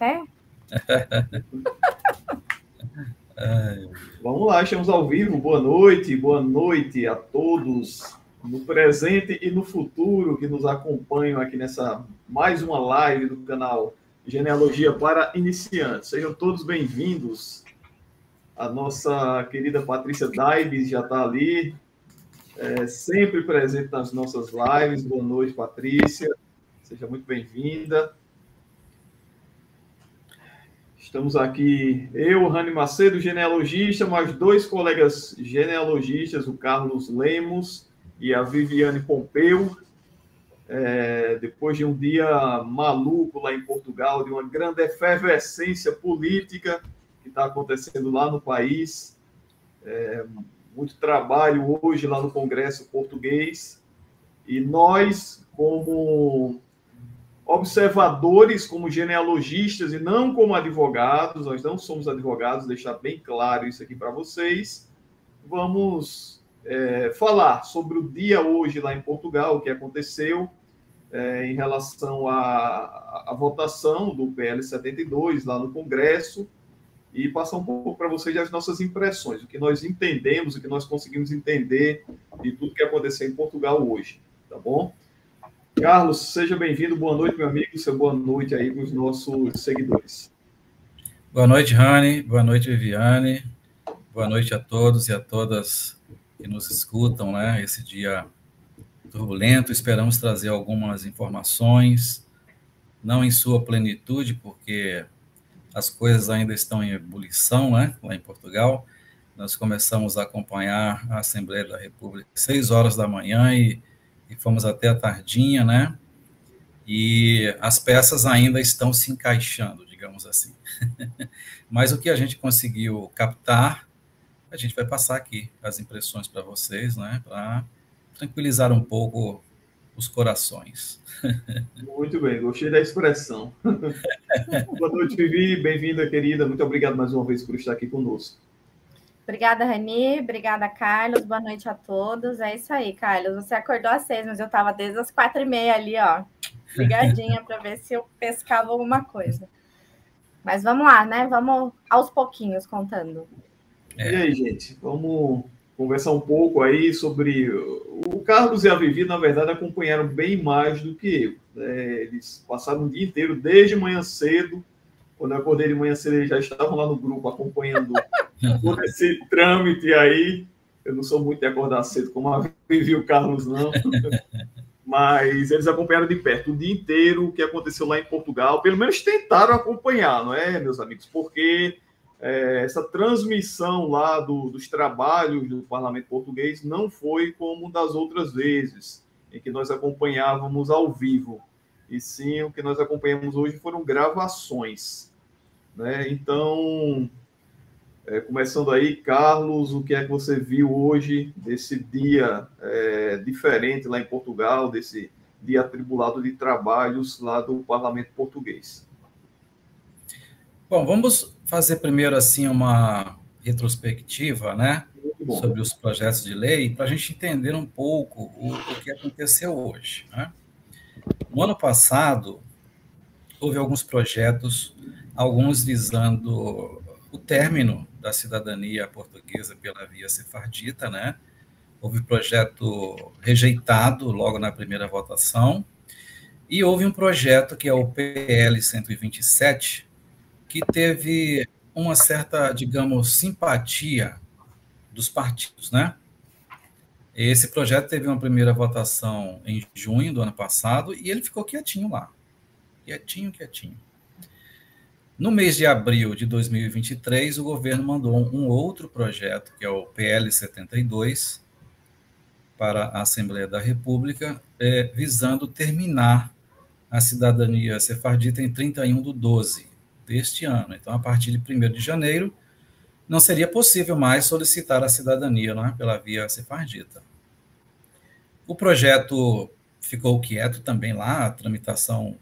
Até? Vamos lá, estamos ao vivo. Boa noite a todos no presente e no futuro que nos acompanham aqui nessa mais uma live do canal Genealogia para Iniciantes. Sejam todos bem-vindos. A nossa querida Patrícia Daibes já está ali, sempre presente nas nossas lives. Boa noite, Patrícia. Seja muito bem-vinda. Estamos aqui, eu, Rani Macedo, genealogista, mais dois colegas genealogistas, o Carlos Lemos e a Viviane Pompeu. Depois de um dia maluco lá em Portugal, de uma grande efervescência política que está acontecendo lá no país, muito trabalho hoje lá no Congresso Português, e nós, como observadores, como genealogistas e não como advogados, nós não somos advogados, deixar bem claro isso aqui para vocês, vamos falar sobre o dia hoje lá em Portugal, o que aconteceu em relação à votação do PL 72 lá no Congresso, e passar um pouco para vocês as nossas impressões, o que nós entendemos, o que nós conseguimos entender de tudo que aconteceu em Portugal hoje, tá bom? Carlos, seja bem-vindo. Boa noite, meu amigo. Seu boa noite aí para os nossos seguidores. Boa noite, Rani. Boa noite, Viviane. Boa noite a todos e a todas que nos escutam, né? Esse dia turbulento. Esperamos trazer algumas informações, não em sua plenitude, porque as coisas ainda estão em ebulição, né? Lá em Portugal. Nós começamos a acompanhar a Assembleia da República às 6 horas da manhã e fomos até a tardinha, né? E as peças ainda estão se encaixando, digamos assim. Mas o que a gente conseguiu captar, a gente vai passar aqui as impressões para vocês, né? Para tranquilizar um pouco os corações. Muito bem, gostei da expressão. Boa noite, Vivi. Bem-vinda, querida. Muito obrigado mais uma vez por estar aqui conosco. Obrigada, Rani. Obrigada, Carlos. Boa noite a todos. É isso aí, Carlos. Você acordou às 6, mas eu estava desde as 4h30 ali, ó, ligadinha para ver se eu pescava alguma coisa. Mas vamos lá, né? Vamos aos pouquinhos contando. E aí, gente? Vamos conversar um pouco aí sobre... O Carlos e a Vivi, na verdade, acompanharam bem mais do que eu. Eles passaram o dia inteiro, desde manhã cedo. Quando eu acordei de manhã cedo, eles já estavam lá no grupo acompanhando todo esse trâmite aí. Eu não sou muito de acordar cedo, como a Vivi e o Carlos, não. Mas eles acompanharam de perto o dia inteiro o que aconteceu lá em Portugal. Pelo menos tentaram acompanhar, não é, meus amigos? Porque essa transmissão lá dos trabalhos do Parlamento Português não foi como das outras vezes, em que nós acompanhávamos ao vivo. E sim, o que nós acompanhamos hoje foram gravações, né? Então, começando aí, Carlos, o que é que você viu hoje desse dia diferente lá em Portugal, desse dia atribulado de trabalhos lá do Parlamento Português? Bom, vamos fazer primeiro assim uma retrospectiva, né, sobre os projetos de lei, para a gente entender um pouco o que aconteceu hoje, né? No ano passado, houve alguns projetos, alguns visando o término da cidadania portuguesa pela via sefardita, né? Houve projeto rejeitado logo na primeira votação, e houve um projeto que é o PL 127, que teve uma certa, digamos, simpatia dos partidos, né? Esse projeto teve uma primeira votação em junho do ano passado e ele ficou quietinho lá. Quietinho. No mês de abril de 2023, o governo mandou um outro projeto, que é o PL 72, para a Assembleia da República, visando terminar a cidadania sefardita em 31/12 deste ano. Então, a partir de 1º de janeiro, não seria possível mais solicitar a cidadania, não é, pela via sefardita. O projeto ficou quieto também lá, a tramitação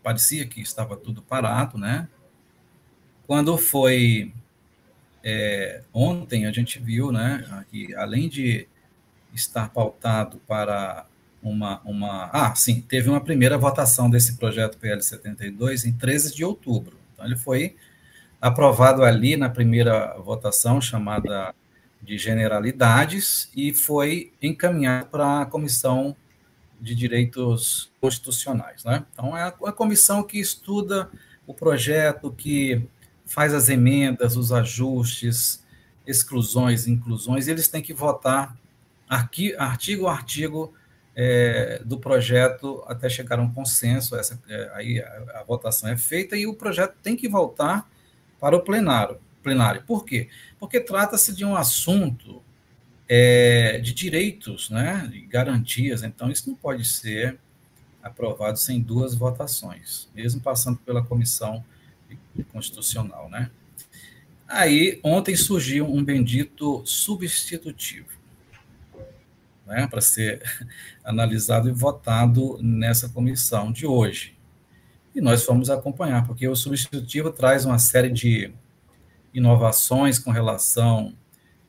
parecia que estava tudo parado, né? Quando foi ontem, a gente viu, né, que além de estar pautado para sim, teve uma primeira votação desse projeto PL 72 em 13 de outubro. Então, ele foi aprovado ali na primeira votação, chamada de generalidades, e foi encaminhado para a Comissão de Direitos Constitucionais, né? Então, é a comissão que estuda o projeto, que faz as emendas, os ajustes, exclusões, inclusões, e eles têm que votar artigo a artigo do projeto até chegar a um consenso. Aí a votação é feita e o projeto tem que voltar para o plenário. Por quê? Porque trata-se de um assunto de direitos, né, de garantias, então isso não pode ser aprovado sem duas votações, mesmo passando pela Comissão Constitucional, né? Aí, ontem surgiu um bendito substitutivo, né, para ser analisado e votado nessa comissão de hoje. E nós fomos acompanhar, porque o substitutivo traz uma série de inovações com relação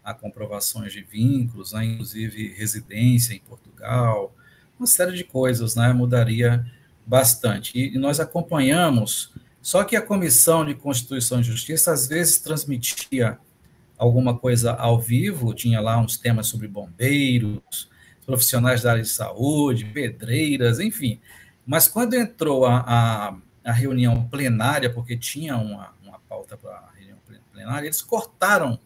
a comprovações de vínculos, né, inclusive residência em Portugal, uma série de coisas, né, mudaria bastante. E nós acompanhamos, só que a Comissão de Constituição e Justiça às vezes transmitia alguma coisa ao vivo, tinha lá uns temas sobre bombeiros, profissionais da área de saúde, pedreiras, enfim. Mas quando entrou a reunião plenária, porque tinha uma pauta para a reunião plenária, eles cortaram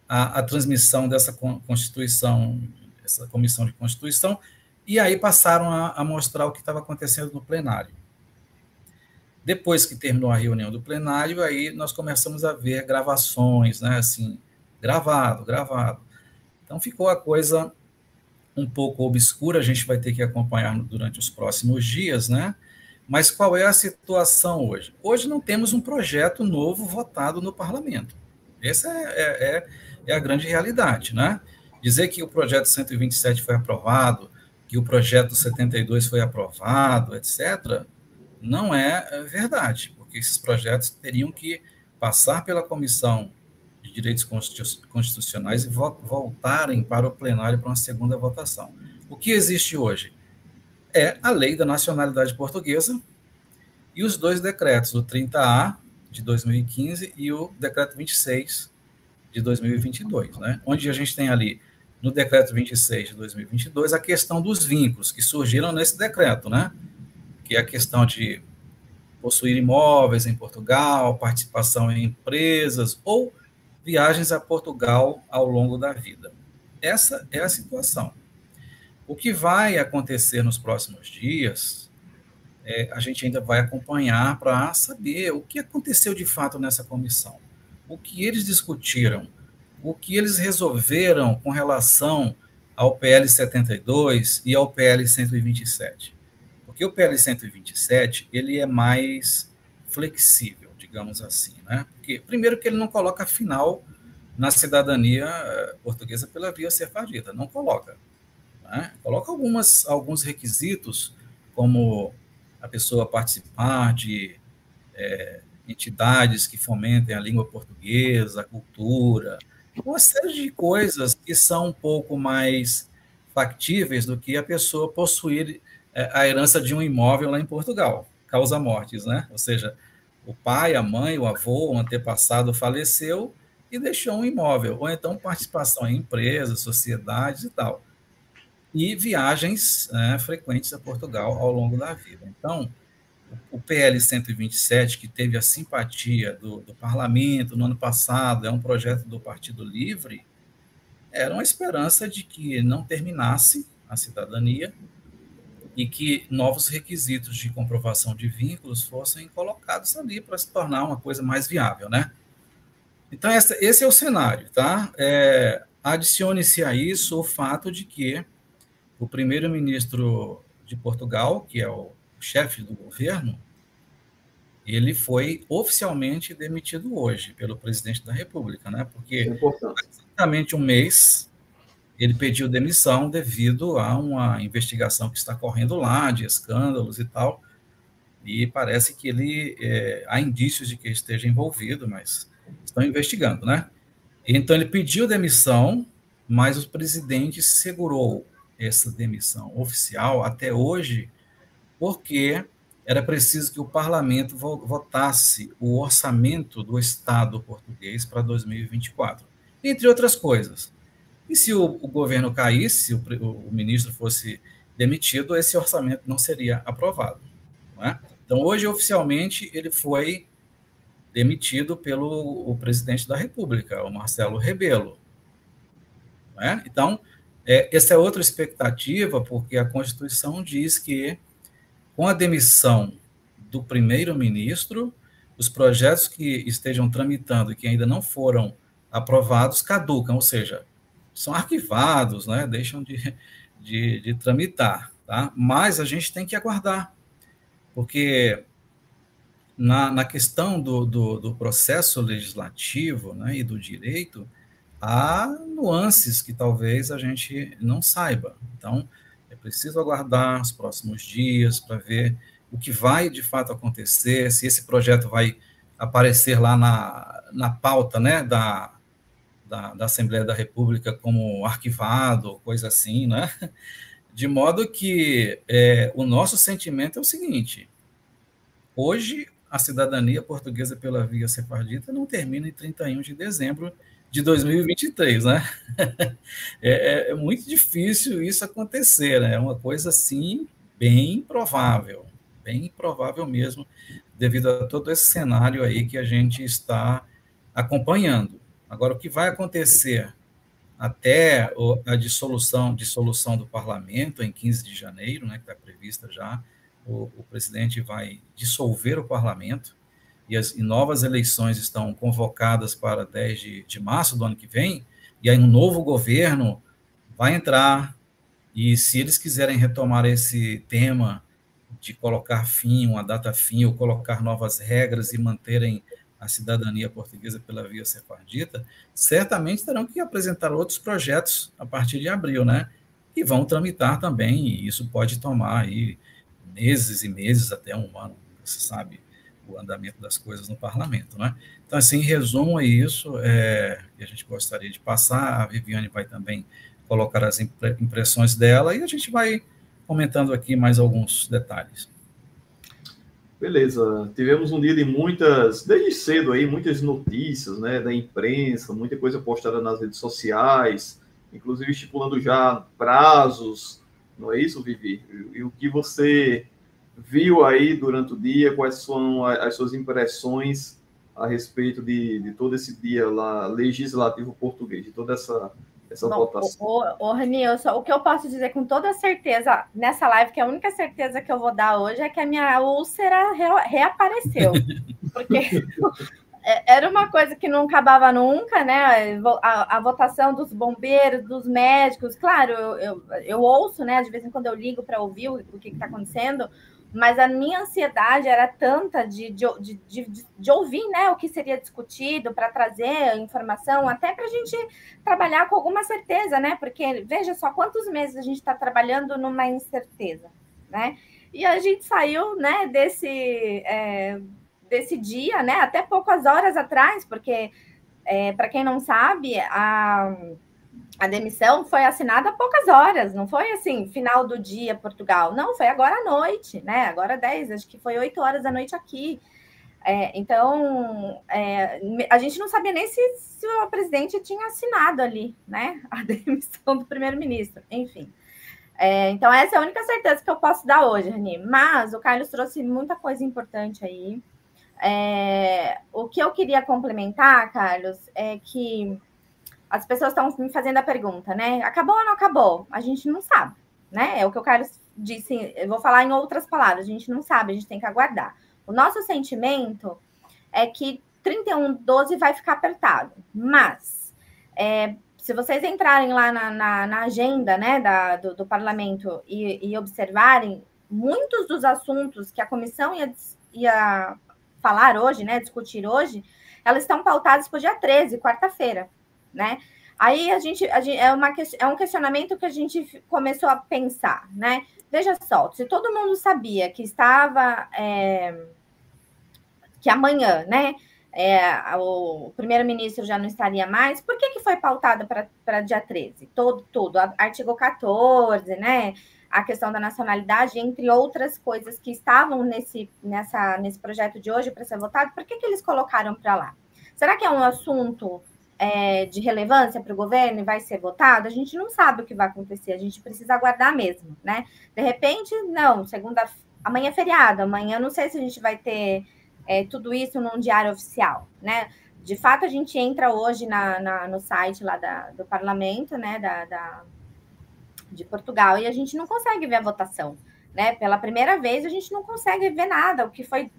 a transmissão dessa Constituição, essa Comissão de Constituição, e aí passaram a mostrar o que estava acontecendo no plenário. Depois que terminou a reunião do plenário, aí nós começamos a ver gravações, né, assim, gravado. Então ficou a coisa um pouco obscura, a gente vai ter que acompanhar durante os próximos dias, né? Mas qual é a situação hoje? Hoje não temos um projeto novo votado no parlamento. Essa é a grande realidade, né? Dizer que o projeto 127 foi aprovado, que o projeto 72 foi aprovado, etc., não é verdade, porque esses projetos teriam que passar pela Comissão de Direitos Constitucionais e voltarem para o plenário para uma segunda votação. O que existe hoje é a Lei da Nacionalidade Portuguesa e os dois decretos, o 30A de 2015 e o decreto 26 de 2022, né? Onde a gente tem ali, no decreto 26 de 2022, a questão dos vínculos que surgiram nesse decreto, né? Que é a questão de possuir imóveis em Portugal, participação em empresas ou viagens a Portugal ao longo da vida. Essa é a situação. O que vai acontecer nos próximos dias, a gente ainda vai acompanhar para saber o que aconteceu de fato nessa comissão, o que eles discutiram, o que eles resolveram com relação ao PL 72 e ao PL 127. Porque o PL 127, ele é mais flexível, digamos assim, né? Porque, primeiro, que ele não coloca final na cidadania portuguesa pela via sefardita, não coloca. Né? Coloca alguns requisitos, como a pessoa participar de entidades que fomentem a língua portuguesa, a cultura, uma série de coisas que são um pouco mais factíveis do que a pessoa possuir a herança de um imóvel lá em Portugal, causa mortes, né? Ou seja, o pai, a mãe, o avô, o antepassado faleceu e deixou um imóvel, ou então participação em empresas, sociedades e tal. E viagens frequentes a Portugal ao longo da vida. Então, o PL 127, que teve a simpatia do parlamento no ano passado, é um projeto do Partido Livre, era uma esperança de que não terminasse a cidadania e que novos requisitos de comprovação de vínculos fossem colocados ali para se tornar uma coisa mais viável, né? Então, esse é o cenário, tá? Adicione-se a isso o fato de que o primeiro-ministro de Portugal, que é o chefe do governo, ele foi oficialmente demitido hoje pelo presidente da República, né? Porque há exatamente um mês ele pediu demissão devido a uma investigação que está correndo lá, de escândalos e tal, e parece que há indícios de que ele esteja envolvido, mas estão investigando, né? Então, ele pediu demissão, mas o presidente segurou essa demissão oficial até hoje, porque era preciso que o parlamento votasse o orçamento do Estado português para 2024, entre outras coisas. E se o governo caísse, se o ministro fosse demitido, esse orçamento não seria aprovado. Não é? Então, hoje, oficialmente, ele foi demitido pelo presidente da República, o Marcelo Rebelo. Não é? Então, essa é outra expectativa, porque a Constituição diz que, com a demissão do primeiro-ministro, os projetos que estejam tramitando e que ainda não foram aprovados caducam, ou seja, são arquivados, né? Deixam de tramitar. Tá? Mas a gente tem que aguardar, porque na questão do processo legislativo, né, e do direito, há nuances que talvez a gente não saiba. Então, é preciso aguardar os próximos dias para ver o que vai de fato acontecer, se esse projeto vai aparecer lá na pauta, né, da Assembleia da República como arquivado, coisa assim, né? De modo que o nosso sentimento é o seguinte: hoje, a cidadania portuguesa pela via sefardita não termina em 31 de dezembro de 2023, né? É muito difícil isso acontecer, né? É uma coisa, assim, bem improvável mesmo, devido a todo esse cenário aí que a gente está acompanhando. Agora, o que vai acontecer até a dissolução do parlamento em 15 de janeiro, né, que está prevista já, o presidente vai dissolver o parlamento e novas eleições estão convocadas para 10 de março do ano que vem, e aí um novo governo vai entrar, e se eles quiserem retomar esse tema de colocar fim, uma data fim, ou colocar novas regras e manterem a cidadania portuguesa pela via sefardita, certamente terão que apresentar outros projetos a partir de abril, né? E vão tramitar também, e isso pode tomar aí meses e meses, até um ano, você sabe o andamento das coisas no parlamento, né? Então, assim, em resumo, é isso que a gente gostaria de passar. A Viviane vai também colocar as impressões dela e a gente vai comentando aqui mais alguns detalhes. Beleza, tivemos um dia de desde cedo aí, muitas notícias, né, da imprensa, muita coisa postada nas redes sociais, inclusive estipulando já prazos, não é isso, Vivi? E o que você viu aí durante o dia, quais são as suas impressões a respeito de todo esse dia lá legislativo português, de toda essa votação? Rani, o que eu posso dizer com toda certeza nessa live, que a única certeza que eu vou dar hoje é que a minha úlcera reapareceu. Porque era uma coisa que não acabava nunca, né? A votação dos bombeiros, dos médicos, claro, eu ouço, né? De vez em quando eu ligo para ouvir o que está acontecendo, mas a minha ansiedade era tanta de ouvir, né, o que seria discutido, para trazer informação, até para a gente trabalhar com alguma certeza, né? Porque veja só quantos meses a gente está trabalhando numa incerteza, né? E a gente saiu, né, desse dia, né, até poucas horas atrás, porque, para quem não sabe, a demissão foi assinada há poucas horas, não foi assim, final do dia, Portugal. Não, foi agora à noite, né? Agora 10, acho que foi 8 horas da noite aqui. Então, a gente não sabia nem se o presidente tinha assinado ali, né? A demissão do primeiro-ministro, enfim. Então, essa é a única certeza que eu posso dar hoje, Rani. Mas o Carlos trouxe muita coisa importante aí. O que eu queria complementar, Carlos, é que as pessoas estão me fazendo a pergunta, né? Acabou ou não acabou? A gente não sabe, né? É o que o Carlos disse, eu vou falar em outras palavras, a gente não sabe, a gente tem que aguardar. O nosso sentimento é que 31/12 vai ficar apertado, mas se vocês entrarem lá na agenda, né, do parlamento e observarem, muitos dos assuntos que a comissão ia falar hoje, né, discutir hoje, elas estão pautadas para o dia 13, quarta-feira, né? Aí é um questionamento que a gente começou a pensar, né? Veja só, se todo mundo sabia que estava que amanhã, né, o primeiro-ministro já não estaria mais, por que foi pautada para dia 13? Todo, artigo 14, né? a questão da nacionalidade, entre outras coisas que estavam nesse projeto de hoje para ser votado, por que eles colocaram para lá? Será que é um assunto de relevância para o governo e vai ser votado? A gente não sabe o que vai acontecer, a gente precisa aguardar mesmo, né? De repente, não, amanhã é feriado, amanhã não sei se a gente vai ter tudo isso num diário oficial, né? De fato, a gente entra hoje no site lá do parlamento, né, de Portugal, e a gente não consegue ver a votação, né? Pela primeira vez, a gente não consegue ver nada, o que foi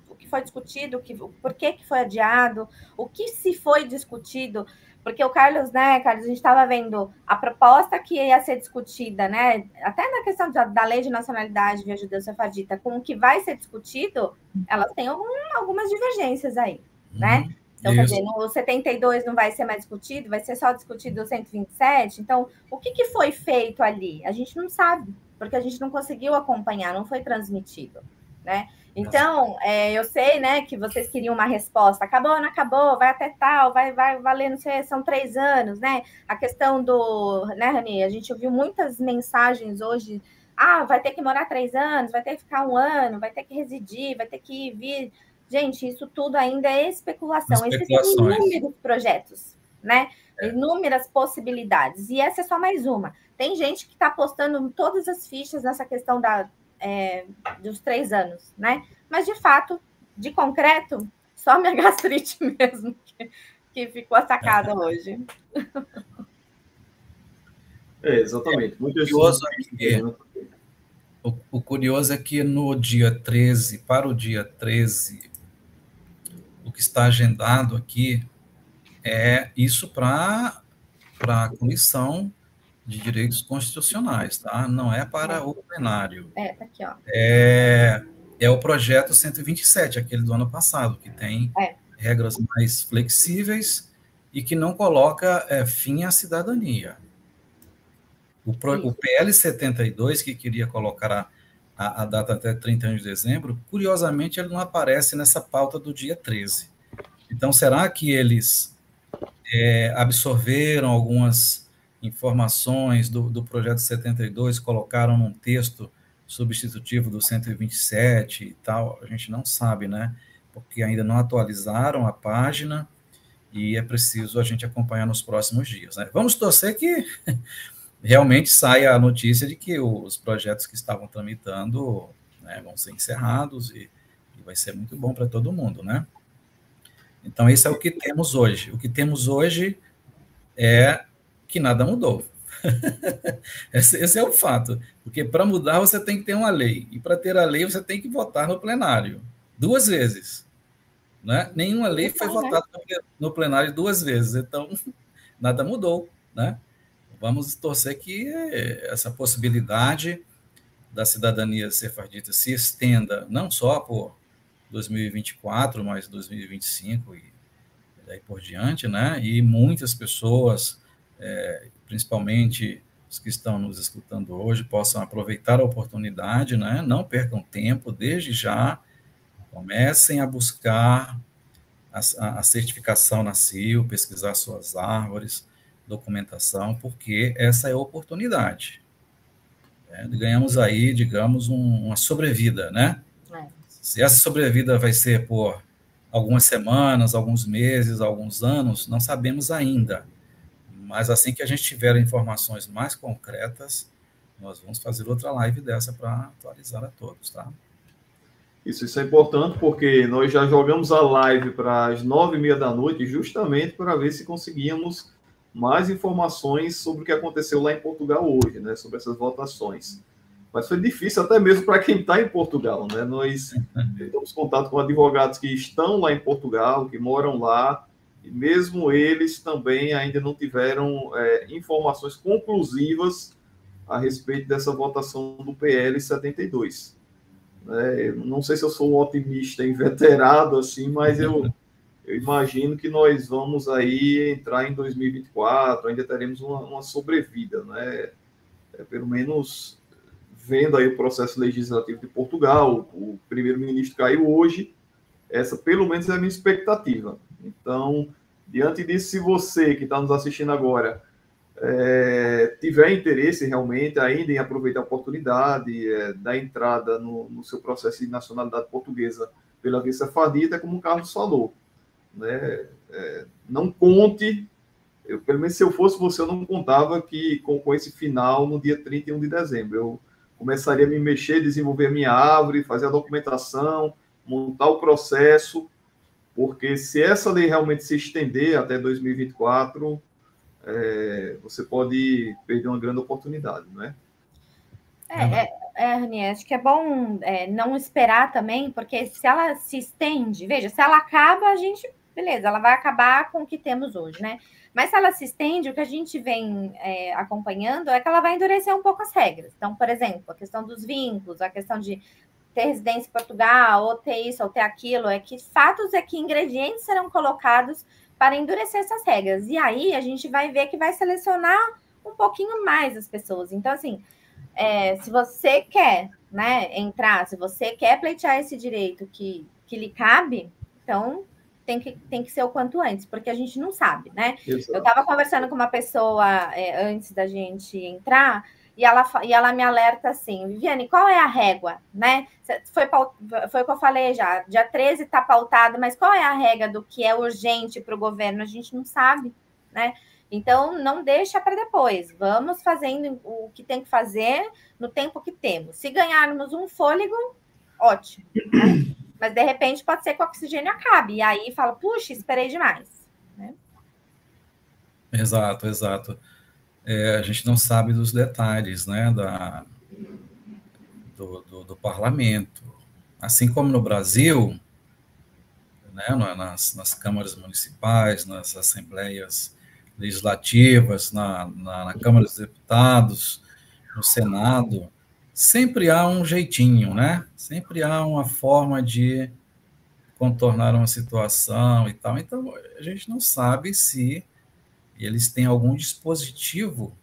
discutido, por que foi adiado, o que se foi discutido, porque o Carlos, né, Carlos, a gente estava vendo a proposta que ia ser discutida, né, até na questão da lei de nacionalidade via judeu-sefardita, com o que vai ser discutido, elas têm algumas divergências aí, né? Então, quer dizer, no 72 não vai ser mais discutido, vai ser só discutido o 127. Então, o que foi feito ali? A gente não sabe, porque a gente não conseguiu acompanhar, não foi transmitido, né? Então, eu sei, né, que vocês queriam uma resposta. Acabou, não acabou, vai até tal, vai valer, não sei, são 3 anos, né? A questão né, Rani? A gente ouviu muitas mensagens hoje. Vai ter que morar 3 anos, vai ter que ficar 1 ano, vai ter que residir, vai ter que vir. Gente, isso tudo ainda é especulação. Existem inúmeros projetos, né? Inúmeras possibilidades. E essa é só mais uma. Tem gente que está apostando todas as fichas nessa questão dos 3 anos, né? Mas, de fato, de concreto, só minha gastrite mesmo que ficou atacada hoje. Exatamente. O curioso é que no dia 13, para o dia 13, o que está agendado aqui é isso para a Comissão de Direitos Constitucionais, tá? Não é para o plenário. Tá aqui, ó. É o projeto 127, aquele do ano passado, que tem regras mais flexíveis e que não coloca fim à cidadania. O PL 72, que queria colocar a data até 31 de dezembro, curiosamente, ele não aparece nessa pauta do dia 13. Então, será que eles absorveram algumas informações do projeto 72, colocaram num texto substitutivo do 127 e tal? A gente não sabe, né? Porque ainda não atualizaram a página e é preciso a gente acompanhar nos próximos dias, né? Vamos torcer que realmente saia a notícia de que os projetos que estavam tramitando, né, vão ser encerrados e vai ser muito bom para todo mundo, né? Então, esse é o que temos hoje. O que temos hoje é que nada mudou. Esse é o fato. Porque para mudar, você tem que ter uma lei. E para ter a lei, você tem que votar no plenário 2 vezes. Né? Nenhuma lei foi votada no plenário 2 vezes. Então, nada mudou, né? Vamos torcer que essa possibilidade da cidadania sefardita se estenda não só por 2024, mas 2025 e daí por diante, né? E muitas pessoas, principalmente os que estão nos escutando hoje, possam aproveitar a oportunidade, né? Não percam tempo, desde já comecem a buscar a certificação na CIL, pesquisar suas árvores, documentação, porque essa é a oportunidade. Ganhamos aí, digamos, uma sobrevida, né? Se essa sobrevida vai ser por algumas semanas, alguns meses, alguns anos, não sabemos ainda. Mas assim que a gente tiver informações mais concretas, nós vamos fazer outra live dessa para atualizar a todos, tá? Isso é importante, porque nós já jogamos a live para as 9h30 da noite, justamente para ver se conseguíamos mais informações sobre o que aconteceu lá em Portugal hoje, né? Sobre essas votações. Mas foi difícil até mesmo para quem está em Portugal, né? Nós temos contato com advogados que estão lá em Portugal, que moram lá, e mesmo eles também ainda não tiveram informações conclusivas a respeito dessa votação do PL 72. Não sei se eu sou um otimista inveterado, assim, mas eu imagino que nós vamos aí entrar em 2024, ainda teremos uma sobrevida, né? Pelo menos vendo aí o processo legislativo de Portugal, o primeiro-ministro caiu hoje, essa pelo menos é a minha expectativa. Então, diante disso, se você que está nos assistindo agora tiver interesse realmente ainda em aproveitar a oportunidade da entrada no seu processo de nacionalidade portuguesa pela via sefardita, como o Carlos falou, né? Não conte, pelo menos se eu fosse você, eu não contava que com esse final no dia 31 de dezembro. Eu começaria a me mexer, desenvolver a minha árvore, fazer a documentação, montar o processo, porque se essa lei realmente se estender até 2024, você pode perder uma grande oportunidade, não é? Rani, acho que é bom não esperar também, porque se ela se estende, veja, se ela acaba, a gente, beleza, ela vai acabar com o que temos hoje, né? Mas se ela se estende, o que a gente vem acompanhando é que ela vai endurecer um pouco as regras. Então, por exemplo, a questão dos vínculos, a questão de ter residência em Portugal, ou ter isso, ou ter aquilo, fatos é que ingredientes serão colocados para endurecer essas regras. E aí a gente vai ver que vai selecionar um pouquinho mais as pessoas. Então, assim, se você quer, né, entrar, se você quer pleitear esse direito que lhe cabe, então tem que ser o quanto antes, porque a gente não sabe, né? Exato. Eu estava conversando com uma pessoa antes da gente entrar, e ela me alerta assim, Viviane, qual é a régua, né? Foi o que eu falei já, dia 13 está pautado, mas qual é a regra do que é urgente para o governo? A gente não sabe, né? Então, não deixa para depois. Vamos fazendo o que tem que fazer no tempo que temos. Se ganharmos um fôlego, ótimo, né? Mas, de repente, pode ser que o oxigênio acabe. E aí fala, puxa, esperei demais, né? Exato, exato. A gente não sabe dos detalhes, né, do parlamento. Assim como no Brasil, né, nas câmaras municipais, nas assembleias legislativas, na Câmara dos Deputados, no Senado, sempre há um jeitinho, né? Sempre há uma forma de contornar uma situação e tal. Então, a gente não sabe se eles têm algum dispositivo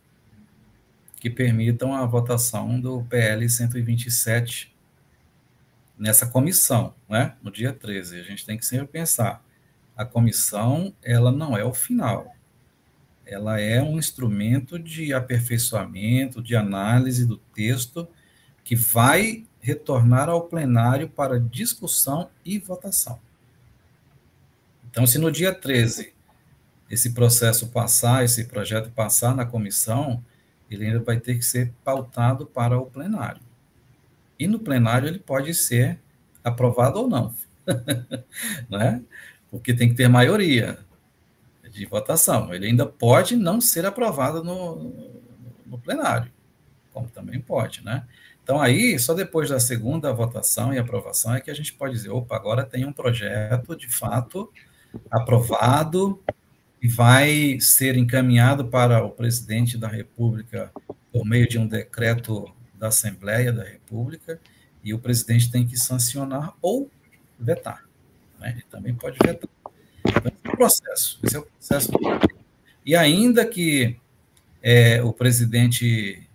que permitam a votação do PL 127 nessa comissão, né? No dia 13. A gente tem que sempre pensar, a comissão, ela não é o final. Ela é um instrumento de aperfeiçoamento, de análise do texto, que vai retornar ao plenário para discussão e votação. Então, se no dia 13 esse processo passar, esse projeto passar na comissão, ele ainda vai ter que ser pautado para o plenário. E no plenário ele pode ser aprovado ou não, né? Porque tem que ter maioria de votação. Ele ainda pode não ser aprovado no plenário, como também pode, né? Então, aí, só depois da segunda votação e aprovação é que a gente pode dizer, opa, agora tem um projeto, de fato, aprovado e vai ser encaminhado para o presidente da República por meio de um decreto da Assembleia da República, e o presidente tem que sancionar ou vetar, né? Ele também pode vetar. Então, esse é o processo. E ainda que o presidente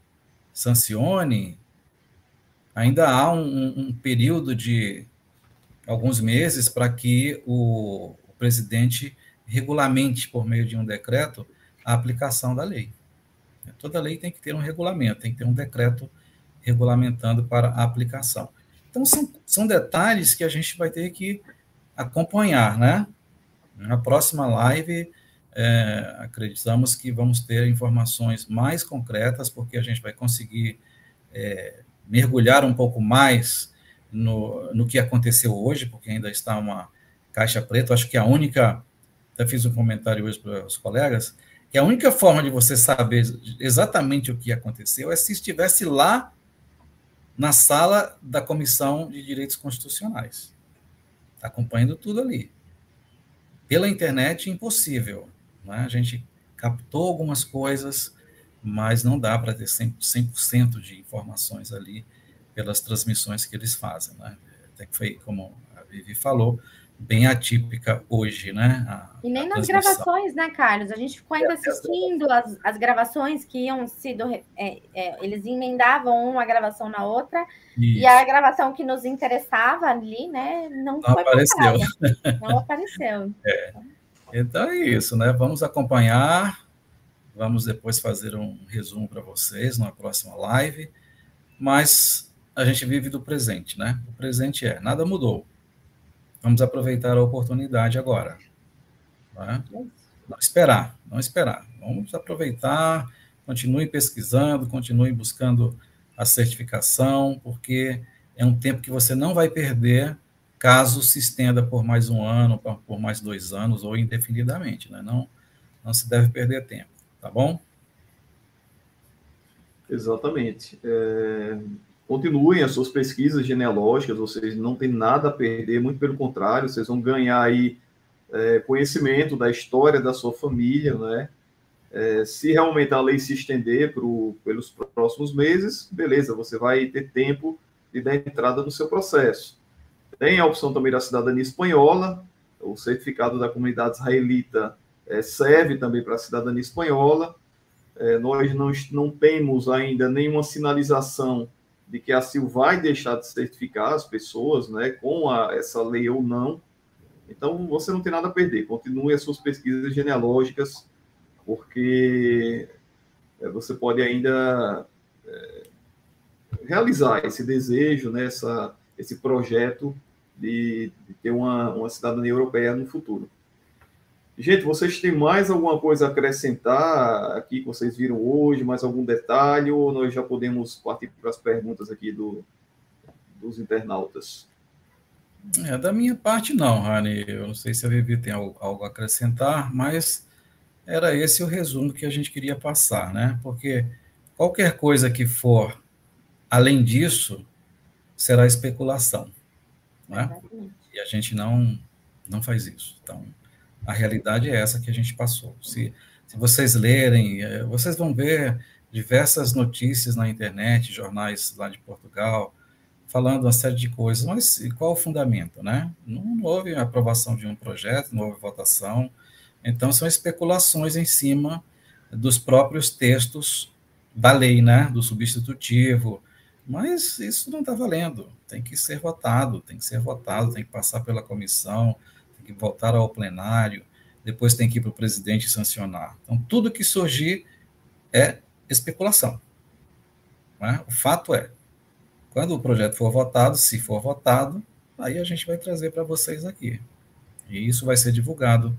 sancione, ainda há um período de alguns meses para que o presidente regulamente, por meio de um decreto, a aplicação da lei. Toda lei tem que ter um regulamento, tem que ter um decreto regulamentando para a aplicação. Então, são detalhes que a gente vai ter que acompanhar, né? Na próxima live, acreditamos que vamos ter informações mais concretas, porque a gente vai conseguir mergulhar um pouco mais no que aconteceu hoje, porque ainda está uma caixa preta. Acho que a única, até fiz um comentário hoje para os colegas, que a única forma de você saber exatamente o que aconteceu é se estivesse lá na sala da Comissão de Direitos Constitucionais, acompanhando tudo ali. Pela internet, impossível, né? A gente captou algumas coisas, mas não dá para ter 100% de informações ali pelas transmissões que eles fazem, né? Até que foi, como a Vivi falou, bem atípica hoje, né? E nem nas gravações, né, Carlos? A gente ficou ainda assistindo as gravações que iam sido... eles emendavam uma gravação na outra, isso. E a gravação que nos interessava ali, né, não foi apareceu. Não apareceu. Então é isso, né? Vamos acompanhar, Vamos depois fazer um resumo para vocês na próxima live, mas a gente vive do presente, né? O presente nada mudou. Vamos aproveitar a oportunidade agora. Né? Não esperar. Vamos aproveitar, continue pesquisando, continue buscando a certificação, porque é um tempo que você não vai perder caso se estenda por mais um ano, por mais 2 anos, ou indefinidamente, né? Não se deve perder tempo, tá bom? Exatamente. Continuem as suas pesquisas genealógicas, vocês não têm nada a perder, muito pelo contrário, vocês vão ganhar aí conhecimento da história da sua família, né? Se realmente a lei se estender pelos próximos meses, beleza, você vai ter tempo de dar entrada no seu processo. Tem a opção também da cidadania espanhola, o certificado da comunidade israelita serve também para a cidadania espanhola. Nós não temos ainda nenhuma sinalização de que a CIL vai deixar de certificar as pessoas, né, com essa lei ou não. Então, você não tem nada a perder. Continue as suas pesquisas genealógicas, porque você pode ainda realizar esse desejo, né, esse projeto de ter uma cidadania europeia no futuro. Gente, vocês têm mais alguma coisa a acrescentar aqui que vocês viram hoje, mais algum detalhe, ou nós já podemos partir para as perguntas aqui dos internautas? Da minha parte, não, Rani. Eu não sei se a Vivi tem algo a acrescentar, mas era esse o resumo que a gente queria passar, né? Porque qualquer coisa que for além disso será especulação, né? E a gente não faz isso. Então, a realidade é essa que a gente passou. Se vocês lerem, vocês vão ver diversas notícias na internet, jornais lá de Portugal, falando uma série de coisas, mas qual o fundamento, né? Não houve aprovação de um projeto, não houve votação, então são especulações em cima dos próprios textos da lei, né? Do substitutivo, mas isso não está valendo, tem que ser votado, tem que passar pela comissão, tem que voltar ao plenário, depois tem que ir para o presidente sancionar. Então, tudo que surgir é especulação. Né? O fato é, quando o projeto for votado, se for votado, aí a gente vai trazer para vocês aqui. E isso vai ser divulgado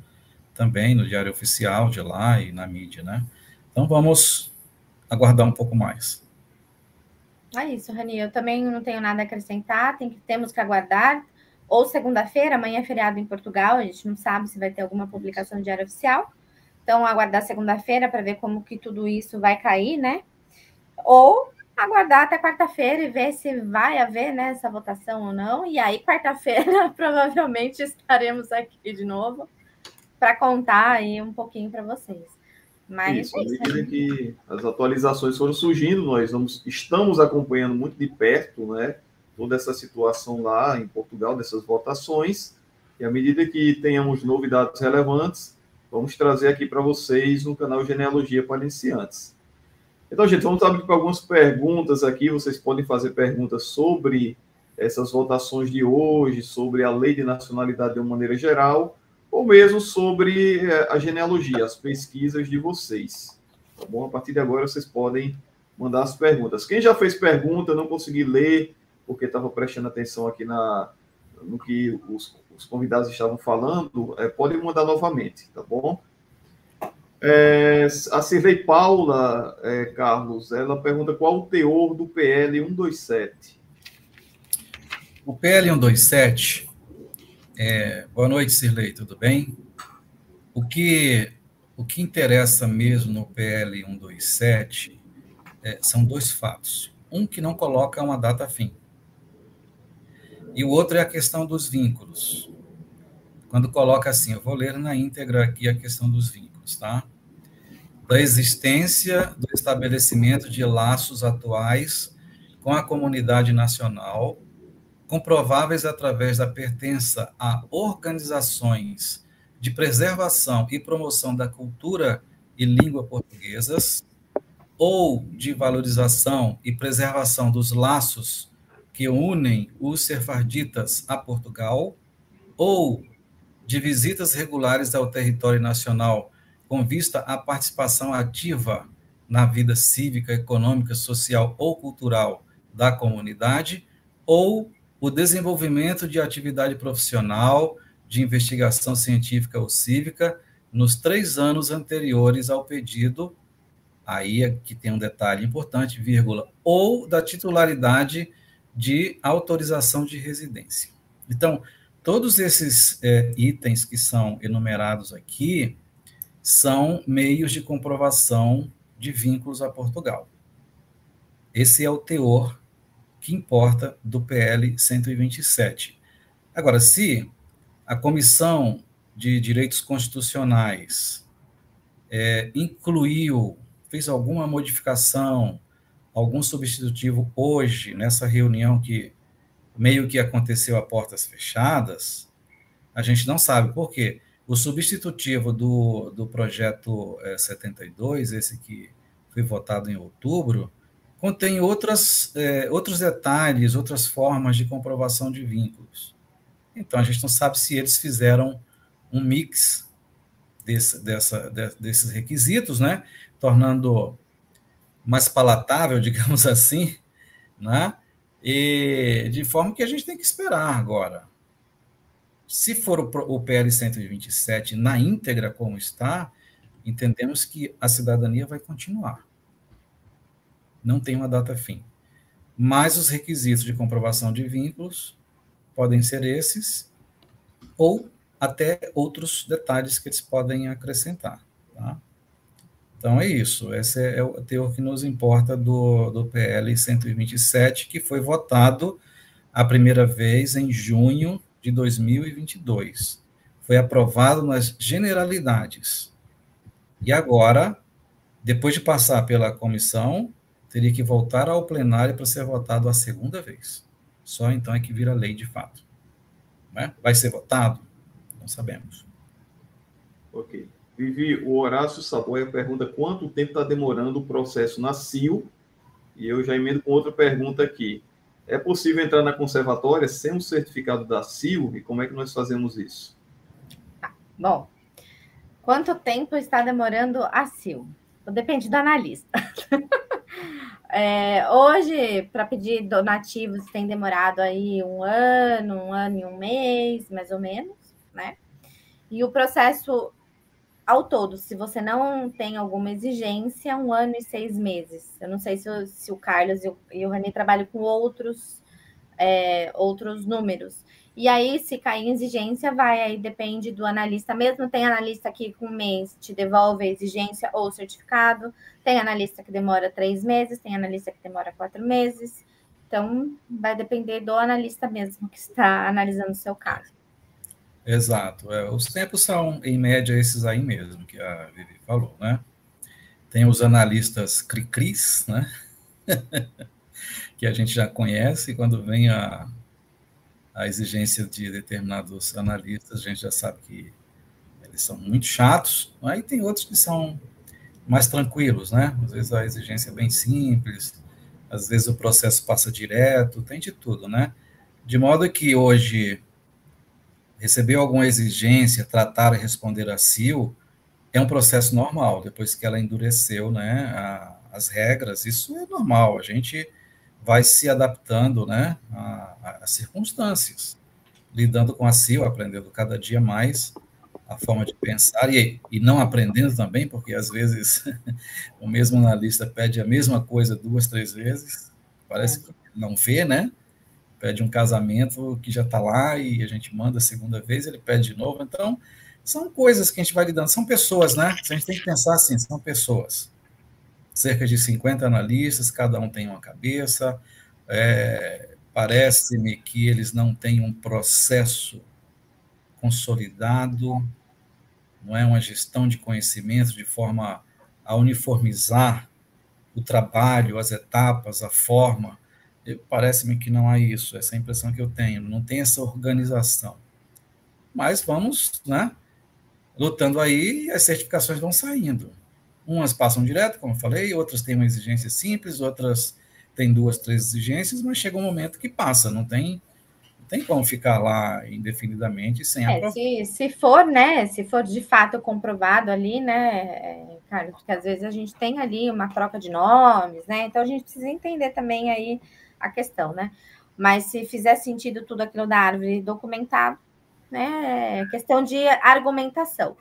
também no Diário Oficial de lá e na mídia, né? Então, vamos aguardar um pouco mais. É isso, Rani. Eu também não tenho nada a acrescentar, temos que aguardar. Ou segunda-feira, amanhã é feriado em Portugal, a gente não sabe se vai ter alguma publicação no Diário Oficial. Então, aguardar segunda-feira para ver como que tudo isso vai cair, né? Ou aguardar até quarta-feira e ver se vai haver, né, essa votação ou não. E aí, quarta-feira, provavelmente estaremos aqui de novo para contar aí um pouquinho para vocês. Mas à medida que as atualizações foram surgindo, nós estamos acompanhando muito de perto, né, toda essa situação lá em Portugal, dessas votações, e à medida que tenhamos novidades relevantes, vamos trazer aqui para vocês no canal Genealogia para Iniciantes. Então, gente, vamos abrir para algumas perguntas aqui, vocês podem fazer perguntas sobre essas votações de hoje, sobre a lei de nacionalidade de uma maneira geral, ou mesmo sobre a genealogia, as pesquisas de vocês. Tá bom? A partir de agora, vocês podem mandar as perguntas. Quem já fez pergunta, não consegui ler, porque estava prestando atenção aqui no que os convidados estavam falando, pode mandar novamente, tá bom? A Cirlei Paula, Carlos, ela pergunta qual o teor do PL 127. O PL 127, boa noite, Cirlei, tudo bem? O que interessa mesmo no PL 127 são 2 fatos. Um que não coloca uma data fim. E o outro é a questão dos vínculos. Quando coloca assim, eu vou ler na íntegra aqui a questão dos vínculos, tá? Da existência do estabelecimento de laços atuais com a comunidade nacional, comprováveis através da pertença a organizações de preservação e promoção da cultura e língua portuguesas, ou de valorização e preservação dos laços que unem os sefarditas a Portugal, ou de visitas regulares ao território nacional com vista à participação ativa na vida cívica, econômica, social ou cultural da comunidade, ou o desenvolvimento de atividade profissional, de investigação científica ou cívica, nos 3 anos anteriores ao pedido, aí é que tem um detalhe importante, vírgula, ou da titularidade de autorização de residência. Então, todos esses itens que são enumerados aqui são meios de comprovação de vínculos a Portugal. Esse é o teor que importa do PL 127. Agora, se a Comissão de Direitos Constitucionais fez alguma modificação, algum substitutivo hoje, nessa reunião que meio que aconteceu a portas fechadas, a gente não sabe por quê. O substitutivo do projeto 72, esse que foi votado em outubro, contém outros detalhes, outras formas de comprovação de vínculos. Então, a gente não sabe se eles fizeram um mix desses requisitos, né? Tornando mais palatável, digamos assim, né? E de forma que a gente tem que esperar agora. Se for o PL 127 na íntegra como está, entendemos que a cidadania vai continuar. Não tem uma data fim. Mas os requisitos de comprovação de vínculos podem ser esses, ou até outros detalhes que eles podem acrescentar. Tá? Então, é isso. Esse é o teor que nos importa do PL 127, que foi votado a primeira vez em junho de 2022. Foi aprovado nas generalidades. E agora, depois de passar pela comissão, teria que voltar ao plenário para ser votado a segunda vez. Só então é que vira lei de fato. Né? Vai ser votado? Não sabemos. Ok. Vivi, o Horácio Saboia pergunta quanto tempo está demorando o processo na CIL, e eu já emendo com outra pergunta aqui. É possível entrar na conservatória sem um certificado da CIL? E como é que nós fazemos isso? Bom, quanto tempo está demorando a CIL? Depende do analista. Hoje, para pedir donativos, tem demorado aí 1 ano e 1 mês, mais ou menos, né? E o processo ao todo, se você não tem alguma exigência, 1 ano e 6 meses. Eu não sei se o Carlos e o Rani trabalham com outros números. E aí, se cair em exigência, aí depende do analista mesmo. Tem analista que com 1 mês te devolve a exigência ou o certificado. Tem analista que demora 3 meses, tem analista que demora 4 meses. Então, vai depender do analista mesmo que está analisando o seu caso. Exato. Os tempos são, em média, esses aí mesmo, que a Vivi falou, né? Tem os analistas cri-cris, né? Que a gente já conhece, e quando vem a exigência de determinados analistas, a gente já sabe que eles são muito chatos. Aí tem outros que são mais tranquilos, né? Às vezes a exigência é bem simples, às vezes o processo passa direto, tem de tudo, né? De modo que hoje recebeu alguma exigência, tratar e responder a CIL, é um processo normal, depois que ela endureceu, né, as regras, isso é normal, a gente vai se adaptando, né, às circunstâncias, lidando com a CIL, aprendendo cada dia mais a forma de pensar, e não aprendendo também, porque às vezes o mesmo analista pede a mesma coisa 2, 3 vezes, parece que não vê, né? Pede um casamento que já está lá e a gente manda a segunda vez, ele pede de novo. Então, são coisas que a gente vai lidando. São pessoas, né? A gente tem que pensar assim, são pessoas. Cerca de 50 analistas, cada um tem uma cabeça. Parece-me que eles não têm um processo consolidado, não é uma gestão de conhecimento de forma a uniformizar o trabalho, as etapas, a forma. Parece-me que não há isso, essa é a impressão que eu tenho, não tem essa organização. Mas vamos, né, lutando aí e as certificações vão saindo. Umas passam direto, como eu falei, outras têm uma exigência simples, outras têm 2, 3 exigências, mas chega um momento que passa, não tem tem como ficar lá indefinidamente sem aprovar. Se for, né, se for de fato comprovado ali, né, Carlos, porque às vezes a gente tem ali uma troca de nomes, né, então a gente precisa entender também aí a questão, né, mas se fizer sentido tudo aquilo da árvore documentado, né, é questão de argumentação.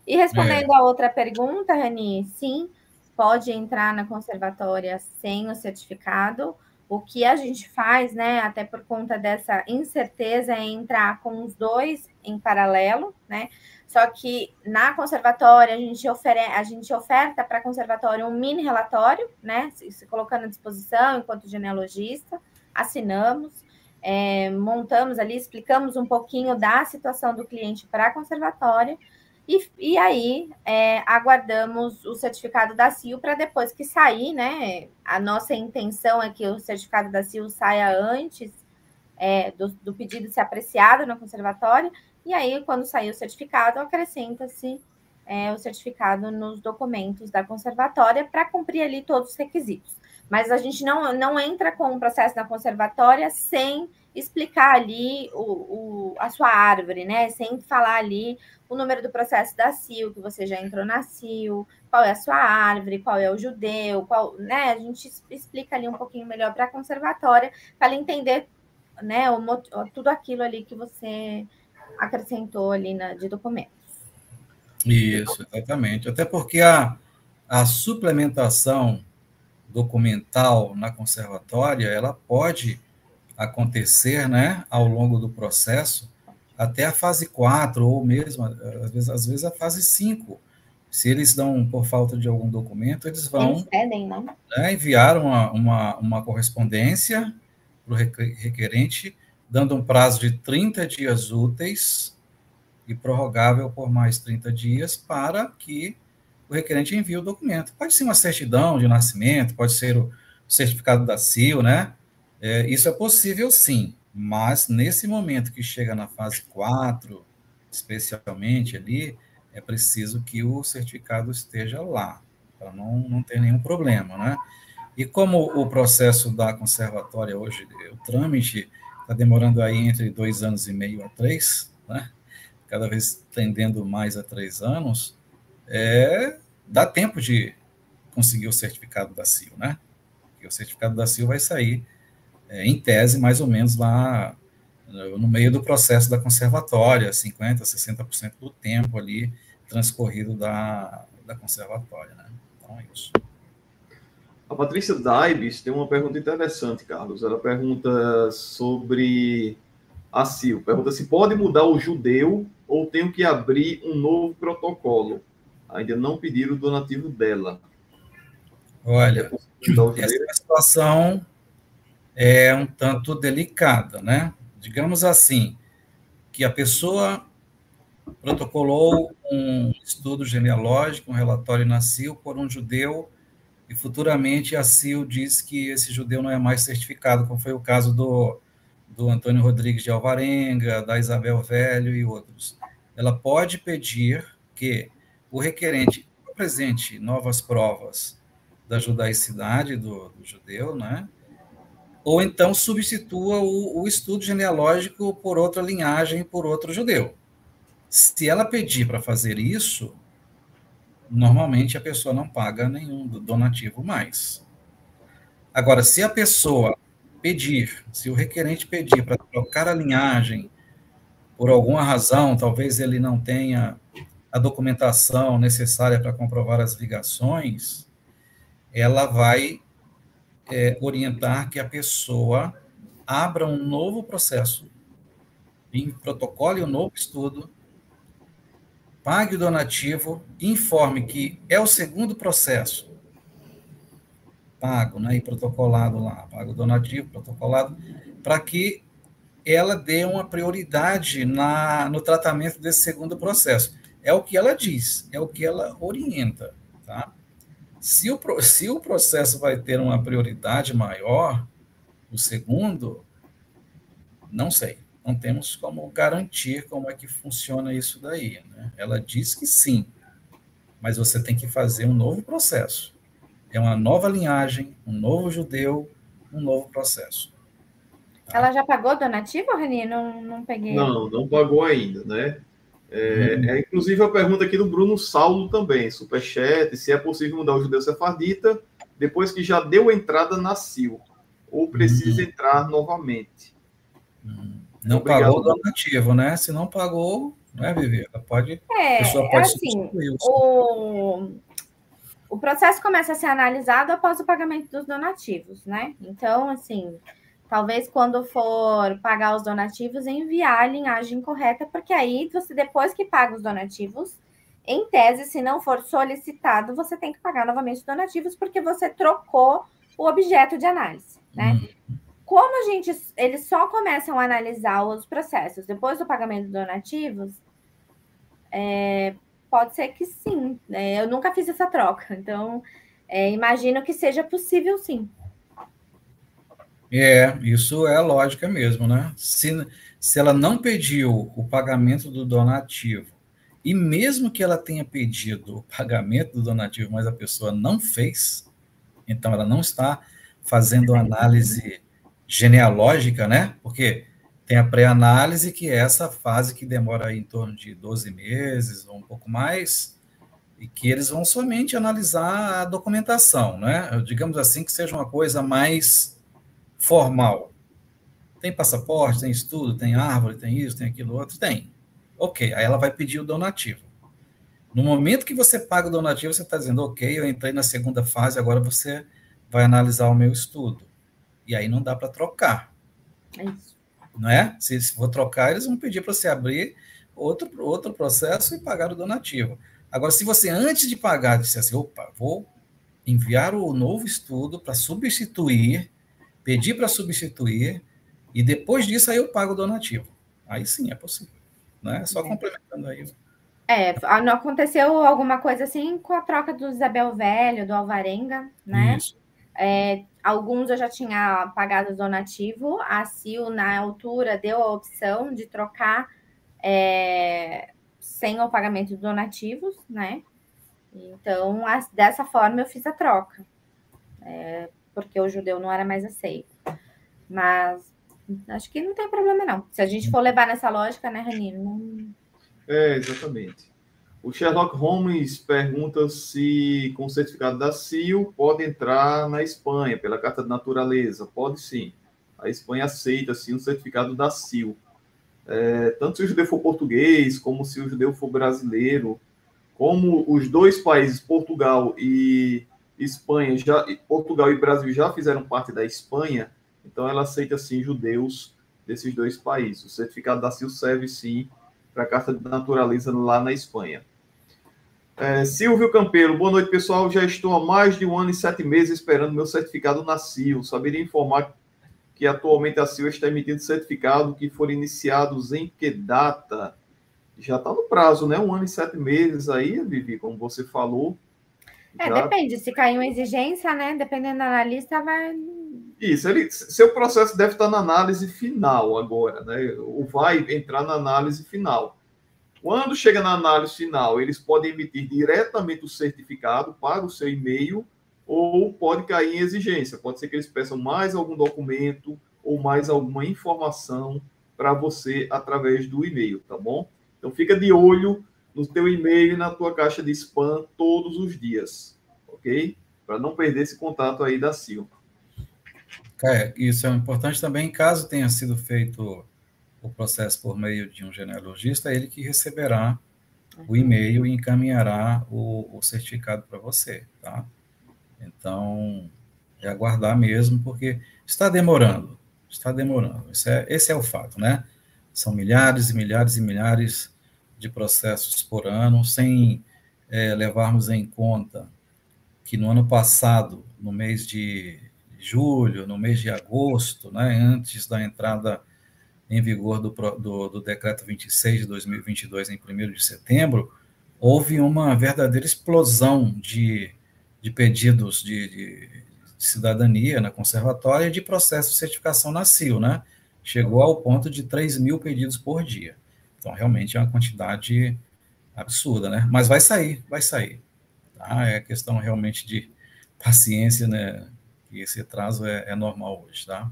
E respondendo a outra pergunta, Rani, sim, pode entrar na conservatória sem o certificado. O que a gente faz, né, até por conta dessa incerteza, é entrar com os dois em paralelo, né? Só que na conservatória a gente oferta para a conservatória um mini relatório, né? Se colocando à disposição enquanto genealogista, assinamos, montamos ali, explicamos um pouquinho da situação do cliente para a conservatória. E aí, aguardamos o certificado da CIO para depois que sair, né? A nossa intenção é que o certificado da CIO saia antes do pedido ser apreciado na conservatória, e aí, quando sair o certificado, acrescenta-se o certificado nos documentos da conservatória para cumprir ali todos os requisitos. Mas a gente não entra com o processo na conservatória sem explicar ali a sua árvore, né? Sem falar ali o número do processo da CIO, que você já entrou na CIO, qual é a sua árvore, qual é o judeu, né? A gente explica ali um pouquinho melhor para a conservatória, para ela entender, né, tudo aquilo ali que você acrescentou ali de documentos. Isso, exatamente. Até porque a suplementação documental na conservatória, ela pode acontecer, né, ao longo do processo, até a fase 4, ou mesmo, às vezes a fase 5. Se eles dão por falta de algum documento, eles vão Eles pedem, não? Enviar uma correspondência para o requerente, dando um prazo de 30 dias úteis e prorrogável por mais 30 dias para que o requerente envie o documento. Pode ser uma certidão de nascimento, pode ser o certificado da CIO, né? Isso é possível, sim, mas nesse momento que chega na fase 4, especialmente ali, é preciso que o certificado esteja lá, para não ter nenhum problema, né? E como o processo da conservatória hoje, o trâmite está demorando aí entre 2 anos e meio a 3, né? Cada vez tendendo mais a 3 anos, dá tempo de conseguir o certificado da CIO, né? Porque o certificado da CIO vai sair, em tese, mais ou menos lá no meio do processo da conservatória, 50%, 60% do tempo ali transcorrido da conservatória, né? Então, é isso. A Patrícia Daibes tem uma pergunta interessante, Carlos. Ela pergunta sobre a CIO. Pergunta se pode mudar o judeu ou tenho que abrir um novo protocolo. Ainda não pediram o donativo dela. Olha, essa situação é um tanto delicada, né? Digamos assim, que a pessoa protocolou um estudo genealógico, um relatório na CIO por um judeu, e futuramente a CIO diz que esse judeu não é mais certificado, como foi o caso do Antônio Rodrigues de Alvarenga, da Isabel Velho e outros. Ela pode pedir que o requerente apresente novas provas da judaicidade do judeu, né? Ou então substitua o estudo genealógico por outra linhagem, por outro judeu. Se ela pedir para fazer isso, normalmente a pessoa não paga nenhum donativo mais. Agora, se a pessoa pedir, se o requerente pedir para trocar a linhagem, por alguma razão, talvez ele não tenha a documentação necessária para comprovar as ligações, ela vai orientar que a pessoa abra um novo processo, protocole um novo estudo, pague o donativo, informe que é o segundo processo, pago, né, e protocolado lá, pago o donativo, protocolado, para que ela dê uma prioridade no tratamento desse segundo processo. É o que ela diz, é o que ela orienta, tá? Se o processo vai ter uma prioridade maior, o segundo, não sei. Não temos como garantir como é que funciona isso daí, né? Ela diz que sim, mas você tem que fazer um novo processo. É uma nova linhagem, um novo judeu, um novo processo. Tá? Ela já pagou donativo, Rani? Não peguei. Não pagou ainda, né? Inclusive a pergunta aqui do Bruno Saulo também, superchat, se é possível mudar o judeu sefardita depois que já deu entrada na CIL, ou precisa entrar novamente. Não pagou o donativo, né? Se não pagou, né, Vivi? A pessoa pode assim, substituir o processo começa a ser analisado após o pagamento dos donativos, né? Então, assim, talvez quando for pagar os donativos, enviar a linhagem correta, porque aí você, depois que paga os donativos, em tese, se não for solicitado, você tem que pagar novamente os donativos, porque você trocou o objeto de análise, né? Como eles só começam a analisar os processos depois do pagamento dos donativos, pode ser que sim. Eu nunca fiz essa troca, então imagino que seja possível sim. Isso é a lógica mesmo, né? Se ela não pediu o pagamento do donativo, e mesmo que ela tenha pedido o pagamento do donativo, mas a pessoa não fez, então ela não está fazendo análise genealógica, né? Porque tem a pré-análise, que é essa fase que demora em torno de 12 meses ou um pouco mais, e que eles vão somente analisar a documentação, né? Digamos assim, que seja uma coisa mais formal. Tem passaporte, tem estudo, tem árvore, tem isso, tem aquilo outro? Tem. Ok, aí ela vai pedir o donativo. No momento que você paga o donativo, você está dizendo, ok, eu entrei na segunda fase, agora você vai analisar o meu estudo. E aí não dá para trocar. Isso. Não é? Se for trocar, eles vão pedir para você abrir outro processo e pagar o donativo. Agora, se você, antes de pagar, disser assim, opa, vou enviar o novo estudo para substituir, pedir para substituir, e depois disso aí eu pago o donativo. Aí sim, é possível. Né? Só complementando aí. Não aconteceu alguma coisa assim com a troca do Isabel Velho, do Alvarenga, né? Isso. Alguns eu já tinha pagado o donativo, a CIL, na altura, deu a opção de trocar sem o pagamento de donativos, né? Então, dessa forma, eu fiz a troca, porque o judeu não era mais aceito. Mas acho que não tem problema, não. Se a gente for levar nessa lógica, né, Ranino? Não... Exatamente. O Sherlock Holmes pergunta se, com o certificado da CIL, pode entrar na Espanha, pela Carta de Naturaleza. Pode sim. A Espanha aceita, sim, o certificado da CIL. Tanto se o judeu for português, como se o judeu for brasileiro, como os dois países, Portugal e Espanha, Portugal e Brasil já fizeram parte da Espanha, então ela aceita, sim, judeus desses dois países. O certificado da CIL serve, sim, para a Carta de Naturaleza lá na Espanha. Silvio Campeiro, boa noite, pessoal. Já estou há mais de 1 ano e 7 meses esperando meu certificado na CIL. Saberia informar que atualmente a CIL está emitindo certificado que foram iniciados em que data? Já está no prazo, né? 1 ano e 7 meses aí, Vivi, como você falou. Depende. Se cair uma exigência, né? Dependendo da analista, vai... Isso, seu processo deve estar na análise final agora, né? Ou vai entrar na análise final. Quando chega na análise final, eles podem emitir diretamente o certificado para o seu e-mail ou pode cair em exigência. Pode ser que eles peçam mais algum documento ou mais alguma informação para você através do e-mail, tá bom? Então, fica de olho no teu e-mail e na tua caixa de spam todos os dias, ok? Para não perder esse contato aí da CIL. Isso é importante também, caso tenha sido feito o processo por meio de um genealogista, ele que receberá o e-mail e encaminhará o certificado para você, tá? Então, é aguardar mesmo, porque está demorando. Esse é o fato, né? São milhares e milhares e milhares de processos por ano, sem levarmos em conta que no ano passado, no mês de julho, no mês de agosto, né, antes da entrada em vigor do decreto 26 de 2022, em 1º de setembro, houve uma verdadeira explosão de pedidos de cidadania na conservatória e de processo de certificação na CIL, né? Chegou ao ponto de 3 mil pedidos por dia. Então, realmente é uma quantidade absurda, né? Mas vai sair. Tá? É questão realmente de paciência, né? E esse atraso é normal hoje, tá?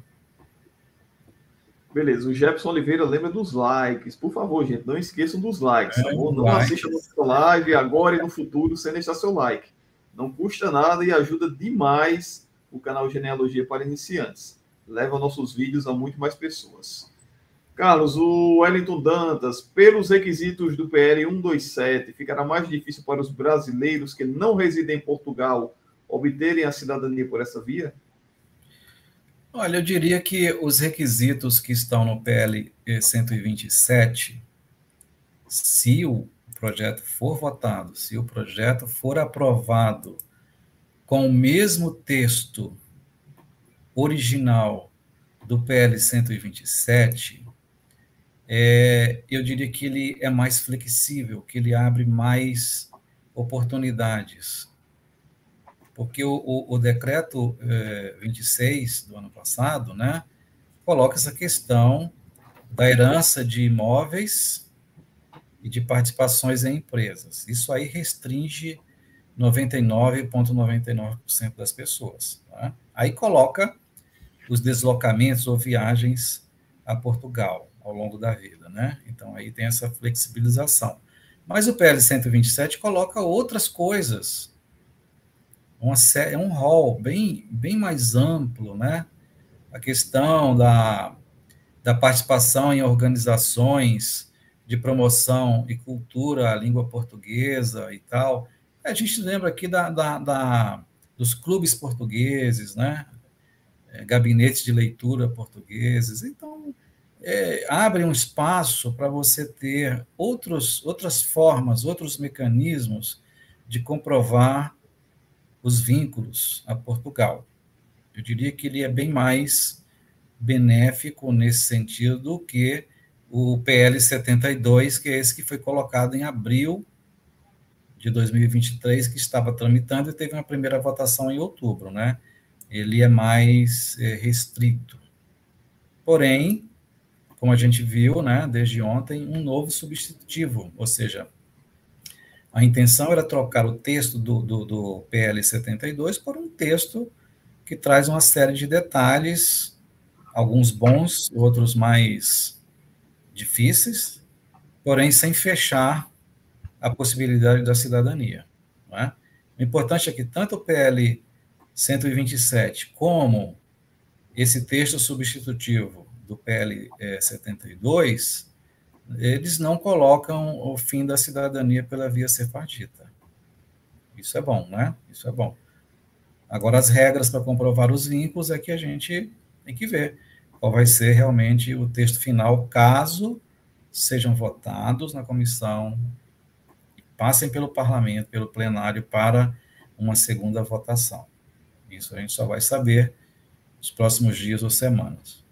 Beleza, o Jefferson Oliveira lembra dos likes. Por favor, gente, não esqueçam dos likes, tá bom? Não like. assista nossa live agora e no futuro sem deixar seu like. Não custa nada e ajuda demais o canal Genealogia para Iniciantes. Leva nossos vídeos a muito mais pessoas. Carlos, o Wellington Dantas, pelos requisitos do PL 127, ficará mais difícil para os brasileiros que não residem em Portugal obterem a cidadania por essa via? Olha, eu diria que os requisitos que estão no PL 127, se o projeto for votado, se o projeto for aprovado com o mesmo texto original do PL 127, eu diria que ele é mais flexível, que ele abre mais oportunidades. Porque o decreto 26 do ano passado, né, coloca essa questão da herança de imóveis e de participações em empresas. Isso aí restringe 99,99% das pessoas. Tá? Aí coloca os deslocamentos ou viagens a Portugal ao longo da vida, né? Então, aí tem essa flexibilização. Mas o PL 127 coloca outras coisas. É um rol bem mais amplo, né? A questão da participação em organizações de promoção e cultura à língua portuguesa e tal. A gente lembra aqui dos clubes portugueses, né? Gabinetes de leitura portugueses. Então, abre um espaço para você ter outras formas, outros mecanismos de comprovar os vínculos a Portugal. Eu diria que ele é bem mais benéfico nesse sentido do que o PL 72, que é esse que foi colocado em abril de 2023, que estava tramitando e teve uma primeira votação em outubro, né? Ele é mais restrito. Porém, como a gente viu, né, desde ontem, um novo substitutivo, ou seja, a intenção era trocar o texto do PL 72 por um texto que traz uma série de detalhes, alguns bons, outros mais difíceis, porém sem fechar a possibilidade da cidadania. Não é? O importante é que tanto o PL 127 como esse texto substitutivo do PL 72, eles não colocam o fim da cidadania pela via cefatita. Isso é bom, né? Isso é bom. Agora, as regras para comprovar os vínculos é que a gente tem que ver qual vai ser realmente o texto final, caso sejam votados na comissão, passem pelo parlamento, pelo plenário, para uma segunda votação. Isso a gente só vai saber nos próximos dias ou semanas.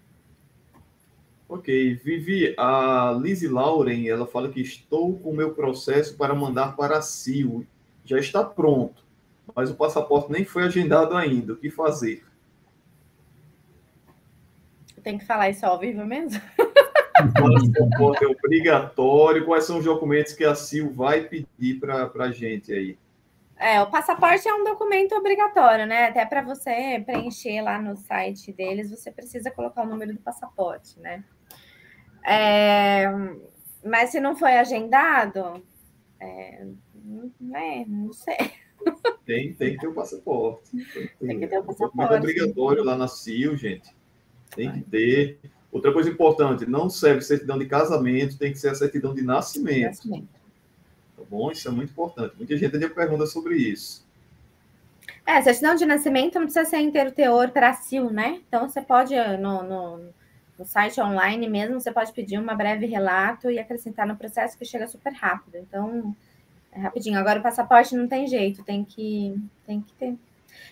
Ok. Vivi, a Lizzie Lauren, ela fala que estou com o meu processo para mandar para a CIO. Já está pronto, mas o passaporte nem foi agendado ainda. O que fazer? Tem que falar isso ao vivo mesmo? O passaporte é obrigatório. Quais são os documentos que a CIO vai pedir para a gente aí? O passaporte é um documento obrigatório, né? Até para você preencher lá no site deles, você precisa colocar o número do passaporte, né? Mas se não foi agendado, não sei. Tem que ter o passaporte. Tem que ter o passaporte. É obrigatório lá na CIO, gente. Tem que ter. Outra coisa importante, não serve certidão de casamento, tem que ser a certidão de nascimento. Tá bom? Isso é muito importante. Muita gente tem pergunta sobre isso. Certidão de nascimento não precisa ser inteiro teor para a CIO, né? Então, você pode, no site online mesmo, você pode pedir uma breve relato e acrescentar no processo, que chega super rápido. Então, é rapidinho. Agora, o passaporte não tem jeito, tem que ter.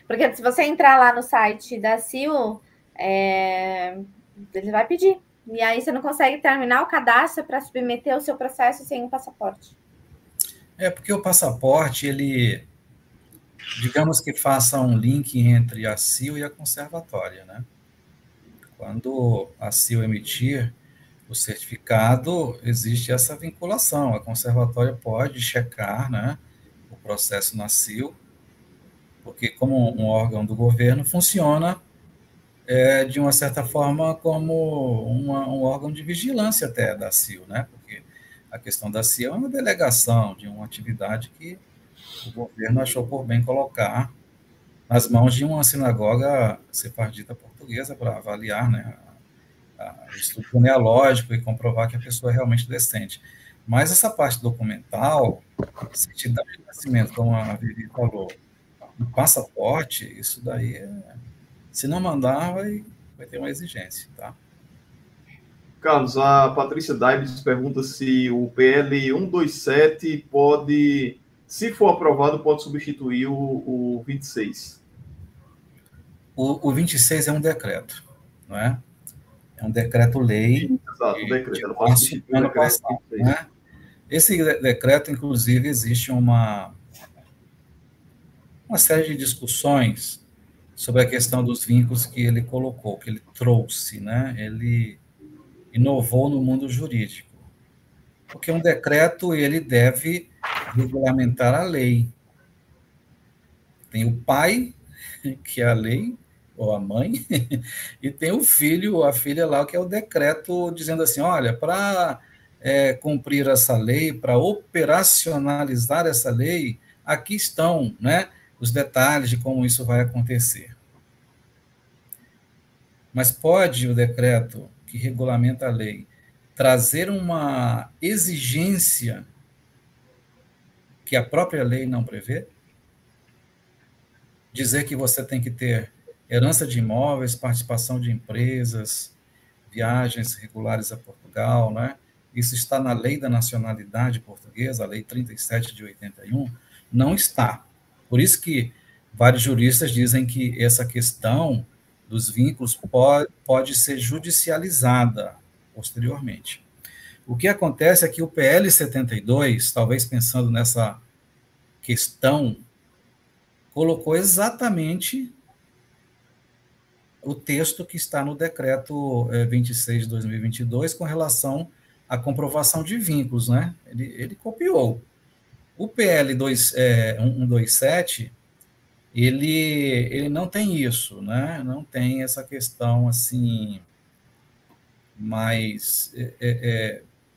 Porque se você entrar lá no site da CIO, ele vai pedir. E aí você não consegue terminar o cadastro para submeter o seu processo sem o passaporte. Porque o passaporte, ele, digamos que faça um link entre a CIO e a conservatória, né? Quando a CIO emitir o certificado, existe essa vinculação. A conservatória pode checar, né, o processo na CIO, porque como um órgão do governo funciona de uma certa forma, como um órgão de vigilância até da CIO, né? Porque a questão da CIO é uma delegação de uma atividade que o governo achou por bem colocar nas mãos de uma sinagoga sefardita portuguesa para avaliar, né, o estudo genealógico e comprovar que a pessoa é realmente descendente. Mas essa parte documental, certidão de nascimento, como a Vivi falou, e passaporte, isso daí, se não mandar, vai ter uma exigência, tá? Carlos, a Patrícia Daibes pergunta se o PL 127 pode, se for aprovado, pode substituir o 26. O 26 é um decreto, não é? É um decreto-lei. Exato, o decreto. Ela pode substituir o decreto passado, 26. Né? Esse decreto, inclusive, existe uma série de discussões sobre a questão dos vínculos que ele colocou, que ele trouxe, né? Ele inovou no mundo jurídico. Porque um decreto, ele deve regulamentar a lei. Tem o pai, que é a lei, ou a mãe, e tem o filho ou a filha lá, que é o decreto, dizendo assim, olha, para cumprir essa lei, para operacionalizar essa lei, aqui estão, né, os detalhes de como isso vai acontecer. Mas pode o decreto que regulamenta a lei trazer uma exigência que a própria lei não prevê? Dizer que você tem que ter herança de imóveis, participação de empresas, viagens regulares a Portugal, né? Isso está na Lei da Nacionalidade Portuguesa, a Lei 37 de 81, não está. Por isso que vários juristas dizem que essa questão dos vínculos pode ser judicializada posteriormente. O que acontece é que o PL 72, talvez pensando nessa questão, colocou exatamente o texto que está no decreto 26 de 2022 com relação à comprovação de vínculos, né? Ele copiou. O PL 127, ele não tem isso, né? Não tem essa questão assim mais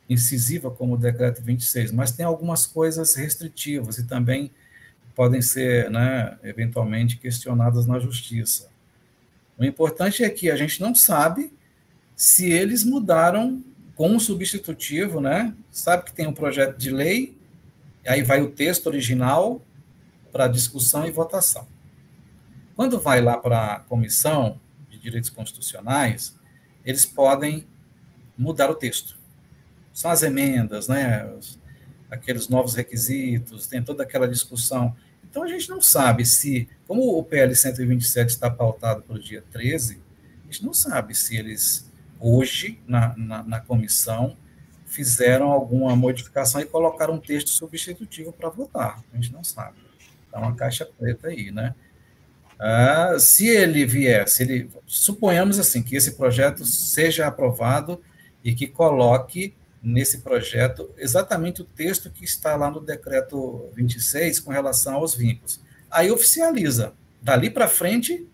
incisiva como o decreto 26, mas tem algumas coisas restritivas e também podem ser, né, eventualmente questionadas na justiça. O importante é que a gente não sabe se eles mudaram com o substitutivo, né? Sabe que tem um projeto de lei, aí vai o texto original para discussão e votação. Quando vai lá para a Comissão de Direitos Constitucionais, eles podem mudar o texto. São as emendas, né? Aqueles novos requisitos, tem toda aquela discussão. Então, a gente não sabe se, como o PL 127 está pautado para o dia 13, a gente não sabe se eles, hoje, na comissão, fizeram alguma modificação e colocaram um texto substitutivo para votar. A gente não sabe. Está uma caixa preta aí, né? Se ele vier, suponhamos assim, que esse projeto seja aprovado e que coloque nesse projeto exatamente o texto que está lá no decreto 26 com relação aos vínculos. Aí oficializa. Dali para frente,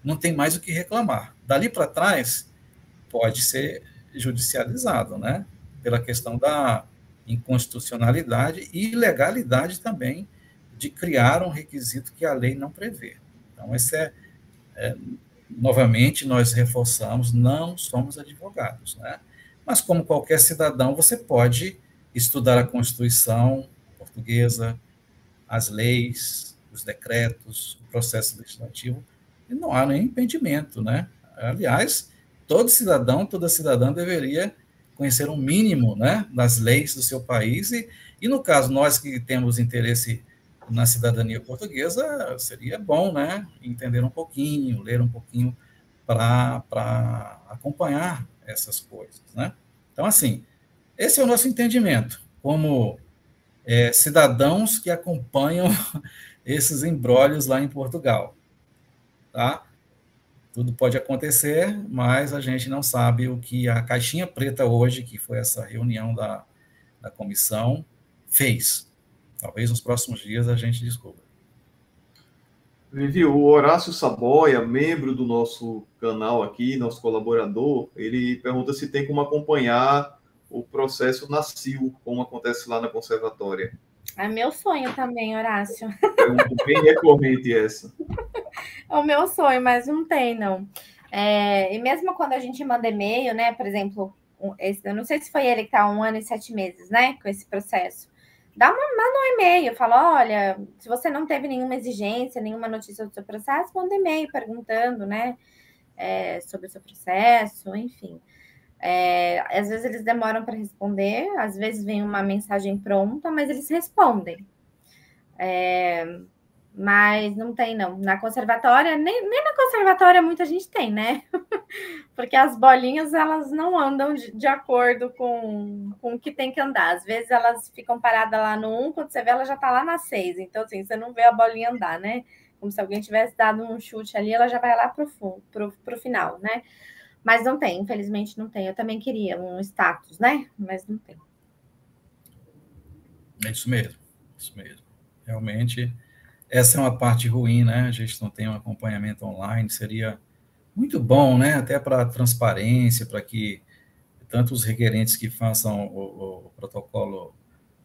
não tem mais o que reclamar. Dali para trás, pode ser judicializado, né? Pela questão da inconstitucionalidade e ilegalidade também de criar um requisito que a lei não prevê. Então, esse novamente, nós reforçamos, não somos advogados, né? Mas, como qualquer cidadão, você pode estudar a Constituição portuguesa, as leis, os decretos, o processo legislativo, e não há nenhum impedimento, né? Aliás, todo cidadão, toda cidadã deveria conhecer um mínimo, né, das leis do seu país, e no caso, nós que temos interesse na cidadania portuguesa, seria bom, né, entender um pouquinho, ler um pouquinho para acompanhar essas coisas, né? Então, assim, esse é o nosso entendimento, como cidadãos que acompanham esses embrólios lá em Portugal, tá? Tudo pode acontecer, mas a gente não sabe o que a caixinha preta hoje, que foi essa reunião da comissão, fez. Talvez nos próximos dias a gente descubra. Vivi, o Horácio Saboia, membro do nosso canal aqui, nosso colaborador, ele pergunta se tem como acompanhar o processo na CIL, como acontece lá na conservatória. É meu sonho também, Horácio. Pergunta bem recorrente essa. É o meu sonho, mas não tem, não. E mesmo quando a gente manda e-mail, né? Por exemplo, eu não sei se foi ele que está 1 ano e 7 meses, né? Com esse processo. Manda um e-mail, fala, olha, se você não teve nenhuma exigência, nenhuma notícia do seu processo, manda um e-mail perguntando, né? Sobre o seu processo, enfim. Às vezes eles demoram para responder, às vezes vem uma mensagem pronta, mas eles respondem. Mas não tem, não. Na conservatória, nem na conservatória muita gente tem, né? Porque as bolinhas, elas não andam de acordo com o que tem que andar. Às vezes elas ficam paradas lá no 1, quando você vê, ela já tá lá na 6. Então, assim, você não vê a bolinha andar, né? Como se alguém tivesse dado um chute ali, ela já vai lá pro final, né? Mas não tem, infelizmente não tem. Eu também queria um status, né? Mas não tem. É isso mesmo, isso mesmo. Realmente, essa é uma parte ruim, né? A gente não tem um acompanhamento online, seria muito bom, né? Até para transparência, para que tanto os requerentes que façam o protocolo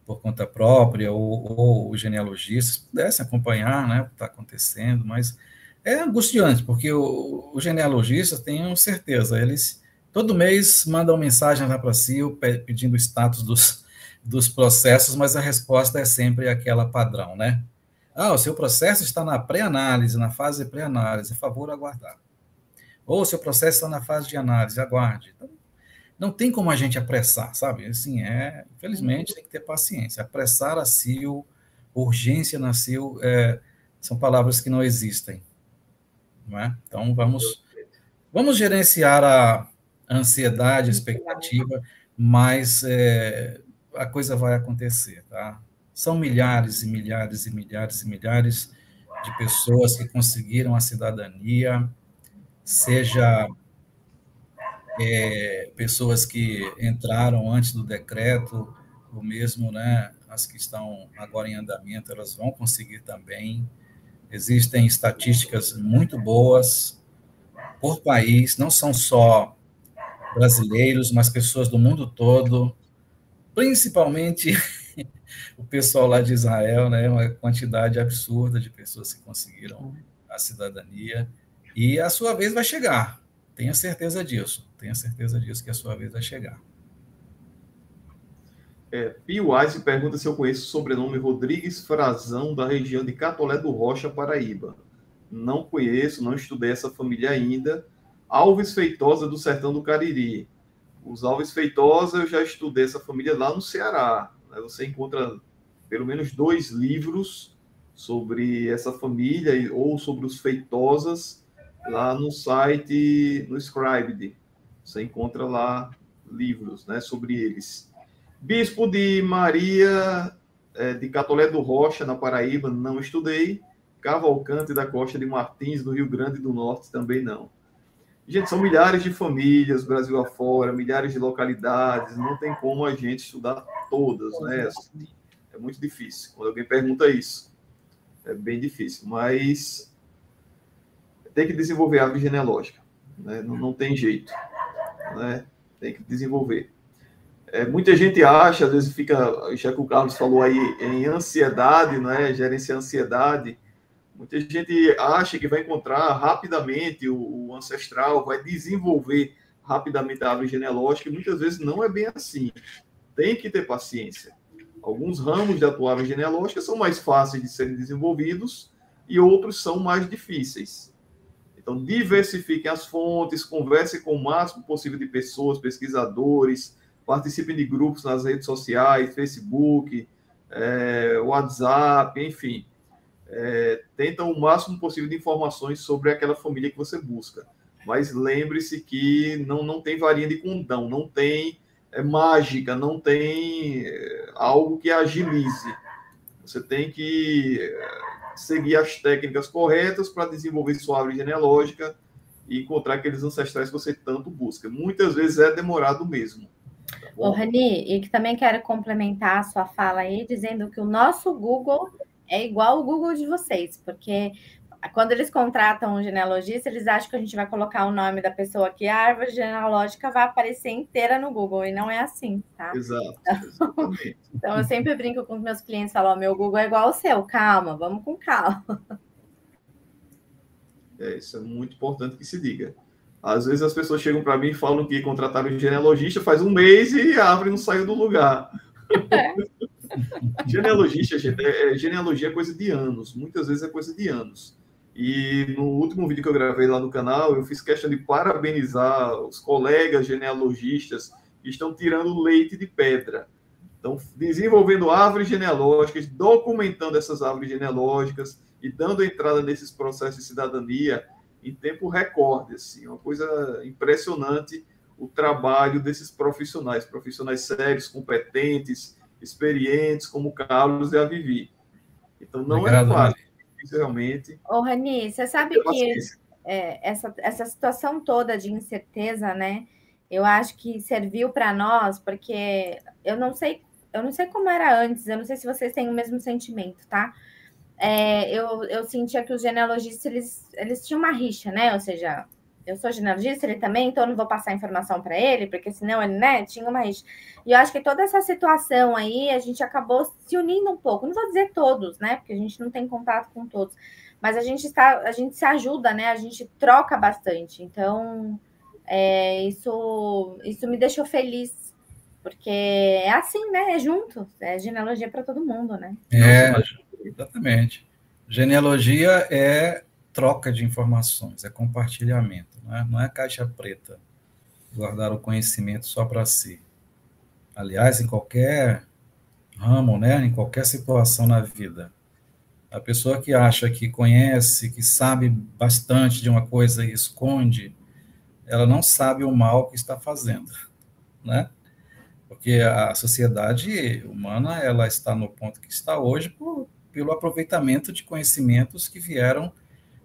por conta própria ou os genealogistas pudessem acompanhar, né, o que está acontecendo, mas é angustiante, porque os genealogistas, tenham certeza, eles todo mês mandam mensagem lá para si pedindo o status dos processos, mas a resposta é sempre aquela padrão, né? Ah, o seu processo está na pré-análise, na fase de pré-análise, por favor, aguardar. Ou o seu processo está na fase de análise, aguarde. Então, não tem como a gente apressar, sabe? Assim, infelizmente, tem que ter paciência. Apressar a CIL, urgência na CIL, são palavras que não existem. Não é? Então, vamos gerenciar a ansiedade, a expectativa, mas a coisa vai acontecer, tá? São milhares e milhares e milhares e milhares de pessoas que conseguiram a cidadania, seja pessoas que entraram antes do decreto, ou mesmo, né, as que estão agora em andamento, elas vão conseguir também. Existem estatísticas muito boas por país, não são só brasileiros, mas pessoas do mundo todo, principalmente o pessoal lá de Israel, né, uma quantidade absurda de pessoas que conseguiram a cidadania, e a sua vez vai chegar, tenha certeza disso que a sua vez vai chegar. Pio Wise pergunta se eu conheço o sobrenome Rodrigues Frazão, da região de Catolé do Rocha, Paraíba. Não conheço, não estudei essa família ainda. Alves Feitosa, do Sertão do Cariri. Os Alves Feitosa, eu já estudei essa família lá no Ceará. Você encontra pelo menos 2 livros sobre essa família ou sobre os Feitosas lá no site, no Scribd. Você encontra lá livros, né, sobre eles. Bispo de Maria de Catolé do Rocha, na Paraíba, não estudei. Cavalcante da Costa de Martins, do Rio Grande do Norte, também não. Gente, são milhares de famílias, Brasil afora, milhares de localidades, não tem como a gente estudar todas, né? É muito difícil. Quando alguém pergunta isso, é bem difícil, mas tem que desenvolver a árvore genealógica, né? Não tem jeito, né? Tem que desenvolver. Muita gente acha, às vezes fica, já que o Carlos falou aí, em ansiedade, né? Gerenciar ansiedade. Muita gente acha que vai encontrar rapidamente o ancestral, vai desenvolver rapidamente a árvore genealógica, e muitas vezes não é bem assim. Tem que ter paciência. Alguns ramos da tua árvore genealógica são mais fáceis de serem desenvolvidos e outros são mais difíceis. Então, diversifiquem as fontes, conversem com o máximo possível de pessoas, pesquisadores, participem de grupos nas redes sociais, Facebook, WhatsApp, enfim. Tentam o máximo possível de informações sobre aquela família que você busca. Mas lembre-se que não tem varinha de condão, não tem mágica, não tem algo que agilize. Você tem que seguir as técnicas corretas para desenvolver sua árvore genealógica e encontrar aqueles ancestrais que você tanto busca. Muitas vezes é demorado mesmo. Tá bom? Ô, Rani, e que também quero complementar a sua fala aí, dizendo que o nosso Google é igual ao Google de vocês, porque quando eles contratam um genealogista, eles acham que a gente vai colocar o nome da pessoa aqui, a árvore genealógica vai aparecer inteira no Google, e não é assim, tá? Exato, exatamente. Então, eu sempre brinco com os meus clientes, falo, meu Google é igual ao seu, calma, vamos com calma. Isso é muito importante que se diga. Às vezes as pessoas chegam para mim e falam que contrataram um genealogista faz um mês e a árvore não saiu do lugar. Genealogia é coisa de anos, muitas vezes é coisa de anos. E no último vídeo que eu gravei lá no canal, eu fiz questão de parabenizar os colegas genealogistas que estão tirando leite de pedra. Então, desenvolvendo árvores genealógicas, documentando essas árvores genealógicas e dando entrada nesses processos de cidadania em tempo recorde. Assim, uma coisa impressionante o trabalho desses profissionais sérios, competentes, experientes, como o Carlos e a Vivi. Então, não Obrigado, é fácil, realmente. Ô, Rani, você sabe que essa situação toda de incerteza, né? Eu acho que serviu para nós, porque eu não sei como era antes, eu não sei se vocês têm o mesmo sentimento, tá? Eu sentia que os genealogistas, eles tinham uma rixa, né? Ou seja, eu sou genealogista, ele também, então eu não vou passar informação para ele, porque senão ele, né, tinha uma rixa. E eu acho que toda essa situação aí, a gente acabou se unindo um pouco. Não vou dizer todos, né? Porque a gente não tem contato com todos. Mas a gente se ajuda, né? A gente troca bastante. Então, isso me deixou feliz. Porque é assim, né? É junto. É genealogia para todo mundo, né? Exatamente. Genealogia é troca de informações, é compartilhamento, não é caixa preta, guardar o conhecimento só para si. Aliás, em qualquer ramo, né, em qualquer situação na vida, a pessoa que acha que conhece, que sabe bastante de uma coisa e esconde, ela não sabe o mal que está fazendo, né? Porque a sociedade humana, ela está no ponto que está hoje pelo aproveitamento de conhecimentos que vieram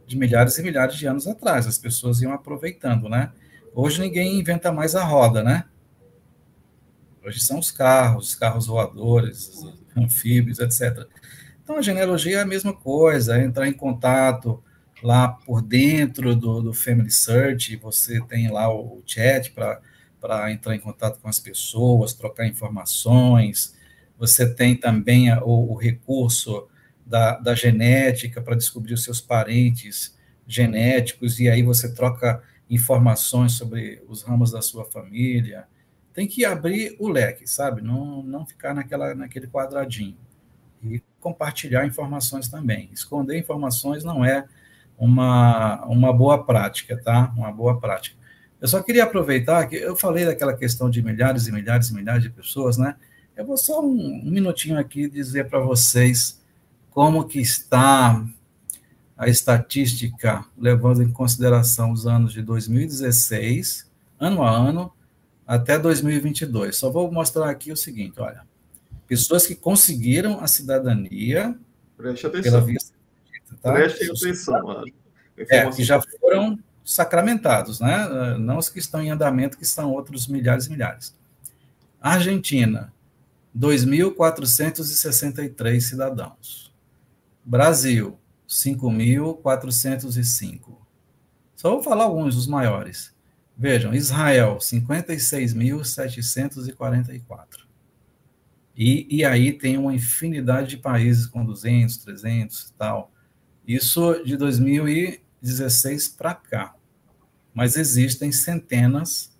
de milhares e milhares de anos atrás. As pessoas iam aproveitando, né? Hoje ninguém inventa mais a roda, né? Hoje são os carros voadores, anfíbios, etc. Então, a genealogia é a mesma coisa, é entrar em contato lá por dentro do Family Search, você tem lá o chat para entrar em contato com as pessoas, trocar informações, você tem também o recurso da genética para descobrir os seus parentes genéticos, e aí você troca informações sobre os ramos da sua família. Tem que abrir o leque, sabe? Não ficar naquele quadradinho. E compartilhar informações também. Esconder informações não é uma boa prática, tá? Uma boa prática. Eu só queria aproveitar que eu falei daquela questão de milhares e milhares e milhares de pessoas, né? Eu vou só um minutinho aqui dizer para vocês como que está a estatística, levando em consideração os anos de 2016, ano a ano, até 2022. Só vou mostrar aqui o seguinte, olha. Pessoas que conseguiram a cidadania pela via certificada, tá? Prestem atenção. Que já foram sacramentados, né? Não os que estão em andamento, que são outros milhares e milhares. Argentina, 2.463 cidadãos. Brasil, 5.405. Só vou falar alguns dos maiores. Vejam, Israel, 56.744. E aí tem uma infinidade de países com 200, 300 e tal. Isso de 2016 para cá. Mas existem centenas,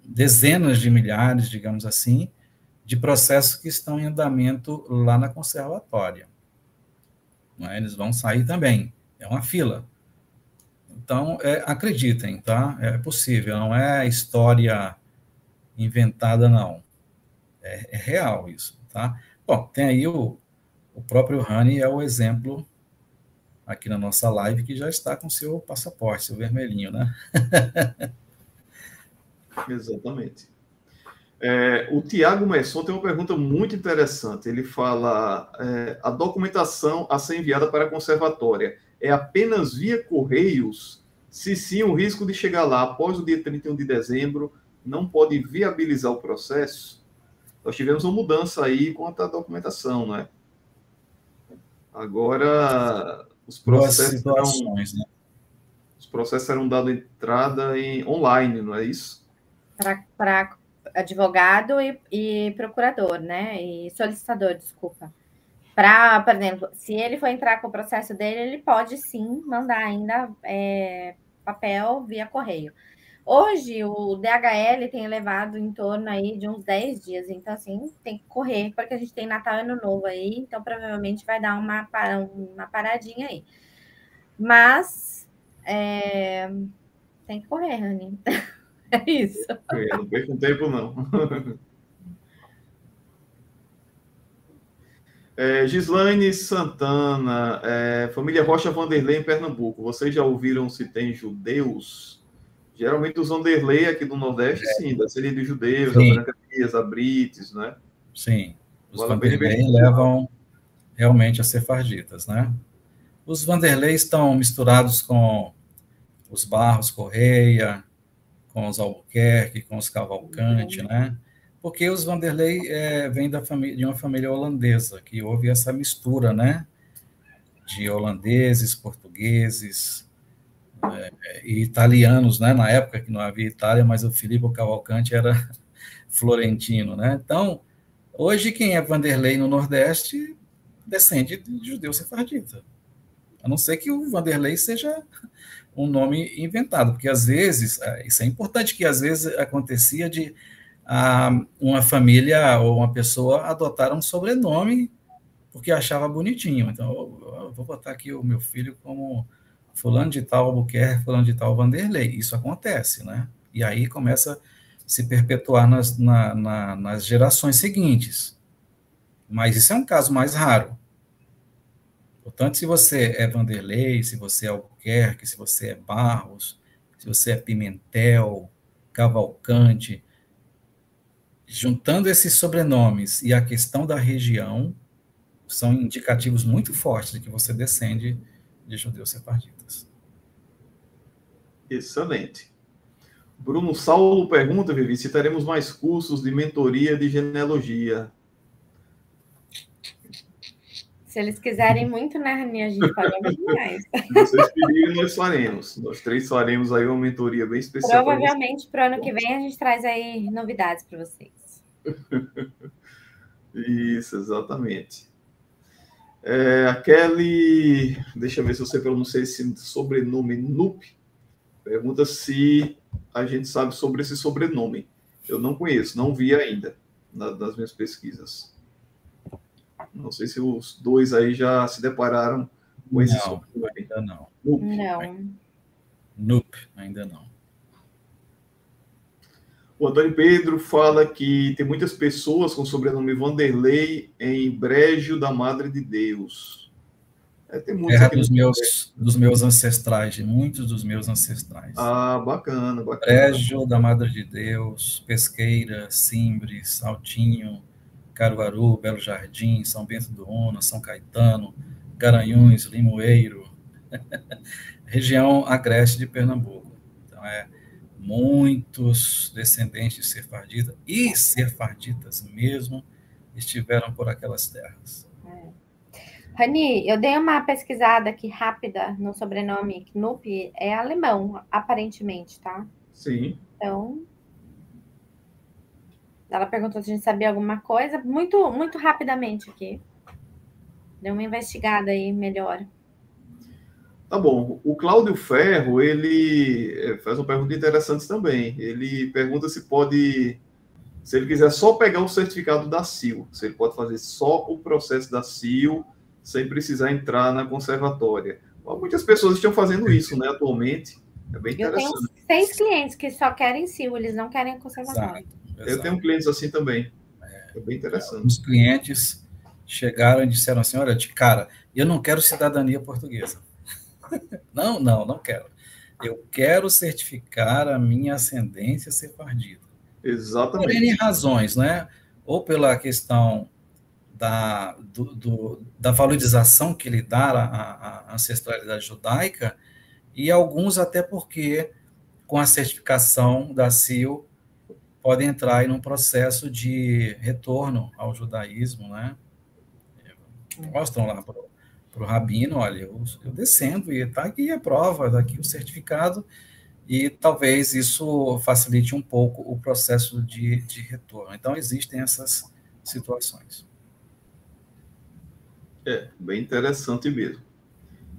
dezenas de milhares, digamos assim, de processos que estão em andamento lá na conservatória. Não é? Eles vão sair também. É uma fila. Então, acreditem, tá? É possível, não é história inventada, não. É real isso, tá? Bom, tem aí o próprio Rani é o exemplo aqui na nossa live que já está com seu passaporte, seu vermelhinho, né? Exatamente. O Tiago Messon tem uma pergunta muito interessante. Ele fala, a documentação a ser enviada para a conservatória é apenas via correios? Se sim, o risco de chegar lá após o dia 31 de dezembro não pode viabilizar o processo? Nós tivemos uma mudança aí quanto à documentação, né? Agora, os Duas processos situações, né? Os processos serão dados entrada online, não é isso? Para advogado e procurador, né? E solicitador, desculpa. Por exemplo, se ele for entrar com o processo dele, ele pode sim mandar ainda papel via correio. Hoje, o DHL tem levado em torno aí de uns 10 dias, então, assim, tem que correr, porque a gente tem Natal e Ano Novo aí, então provavelmente vai dar uma paradinha aí. Mas tem que correr, Rani. É isso. Não perco tempo, não. Gislaine Santana, família Rocha Vanderlei, em Pernambuco. Vocês já ouviram se tem judeus? Geralmente os Vanderlei aqui do Nordeste, sim, da série de judeus, Sim. a Branca Dias, a Brites, né? Sim, os Vale Vanderlei levam realmente as sefarditas, né? Os Vanderlei estão misturados com os Barros Correia, com os Albuquerque, com os Cavalcante, né? Porque os Vanderlei vêm de uma família holandesa, que houve essa mistura, né? De holandeses, portugueses e italianos, né? Na época que não havia Itália, mas o Filippo Cavalcante era florentino, né? Então, hoje quem é Vanderlei no Nordeste descende de judeu sefardita. A não ser que o Vanderlei seja um nome inventado, porque às vezes, isso é importante, que às vezes acontecia de uma família ou uma pessoa adotar um sobrenome porque achava bonitinho. Então, eu vou botar aqui o meu filho como fulano de tal Albuquerque, fulano de tal Vanderlei. Isso acontece, né? E aí começa a se perpetuar nas gerações seguintes. Mas isso é um caso mais raro. Portanto, se você é Vanderlei, se você é Albuquerque, se você é Barros, se você é Pimentel, Cavalcante, juntando esses sobrenomes e a questão da região, são indicativos muito fortes de que você descende de judeus sefarditas. Excelente. Bruno Saulo pergunta, Vivi, se teremos mais cursos de mentoria de genealogia. Se eles quiserem muito, né, Rani, a gente pode abrir mais. Se vocês pedirem, nós faremos. Nós três faremos aí uma mentoria bem especial. Provavelmente, para o ano que vem, a gente traz aí novidades para vocês. Isso, exatamente. A Kelly, deixa eu ver se você pronuncia esse sobrenome, Nup, pergunta se a gente sabe sobre esse sobrenome. Eu não conheço, não vi ainda nas minhas pesquisas. Não sei se os dois aí já se depararam com esse sobrenome. Ainda não. Nup. Não. Nup, ainda não. O Antônio Pedro fala que tem muitas pessoas com sobrenome Vanderlei em Brejo da Madre de Deus. Tem muitos Terra aqui dos meus ancestrais, de muitos dos meus ancestrais. Bacana, bacana. Brejo da Madre de Deus, Pesqueira, Simbre, Saltinho, Caruaru, Belo Jardim, São Bento do Una, São Caetano, Garanhuns, Limoeiro, região agreste de Pernambuco. Então, muitos descendentes sefarditas e sefarditas mesmo estiveram por aquelas terras. Rani, eu dei uma pesquisada aqui rápida no sobrenome Knupp, é alemão, aparentemente, tá? Sim. Então, ela perguntou se a gente sabia alguma coisa, muito, muito rapidamente aqui. Deu uma investigada aí melhor. Tá bom. O Cláudio Ferro, ele faz uma pergunta interessante também. Ele pergunta se ele quiser só pegar o certificado da CIL, se ele pode fazer só o processo da CIL, sem precisar entrar na conservatória. Muitas pessoas estão fazendo isso, né, atualmente. É bem interessante. Eu tenho 6 clientes que só querem CIL, eles não querem a conservatória. Exato. Eu tenho clientes assim também. É bem interessante. Os clientes chegaram e disseram assim, olha, de cara, eu não quero cidadania portuguesa. Não quero. Eu quero certificar a minha ascendência sefardita. Exatamente. Por N razões, né? Ou pela questão da valorização que ele dá à ancestralidade judaica, e alguns até porque, com a certificação da CIL, podem entrar aí num processo de retorno ao judaísmo, né? Mostram lá o rabino, olha, eu descendo e está aqui a prova, está aqui o certificado, e talvez isso facilite um pouco o processo de retorno. Então, existem essas situações. Bem interessante mesmo.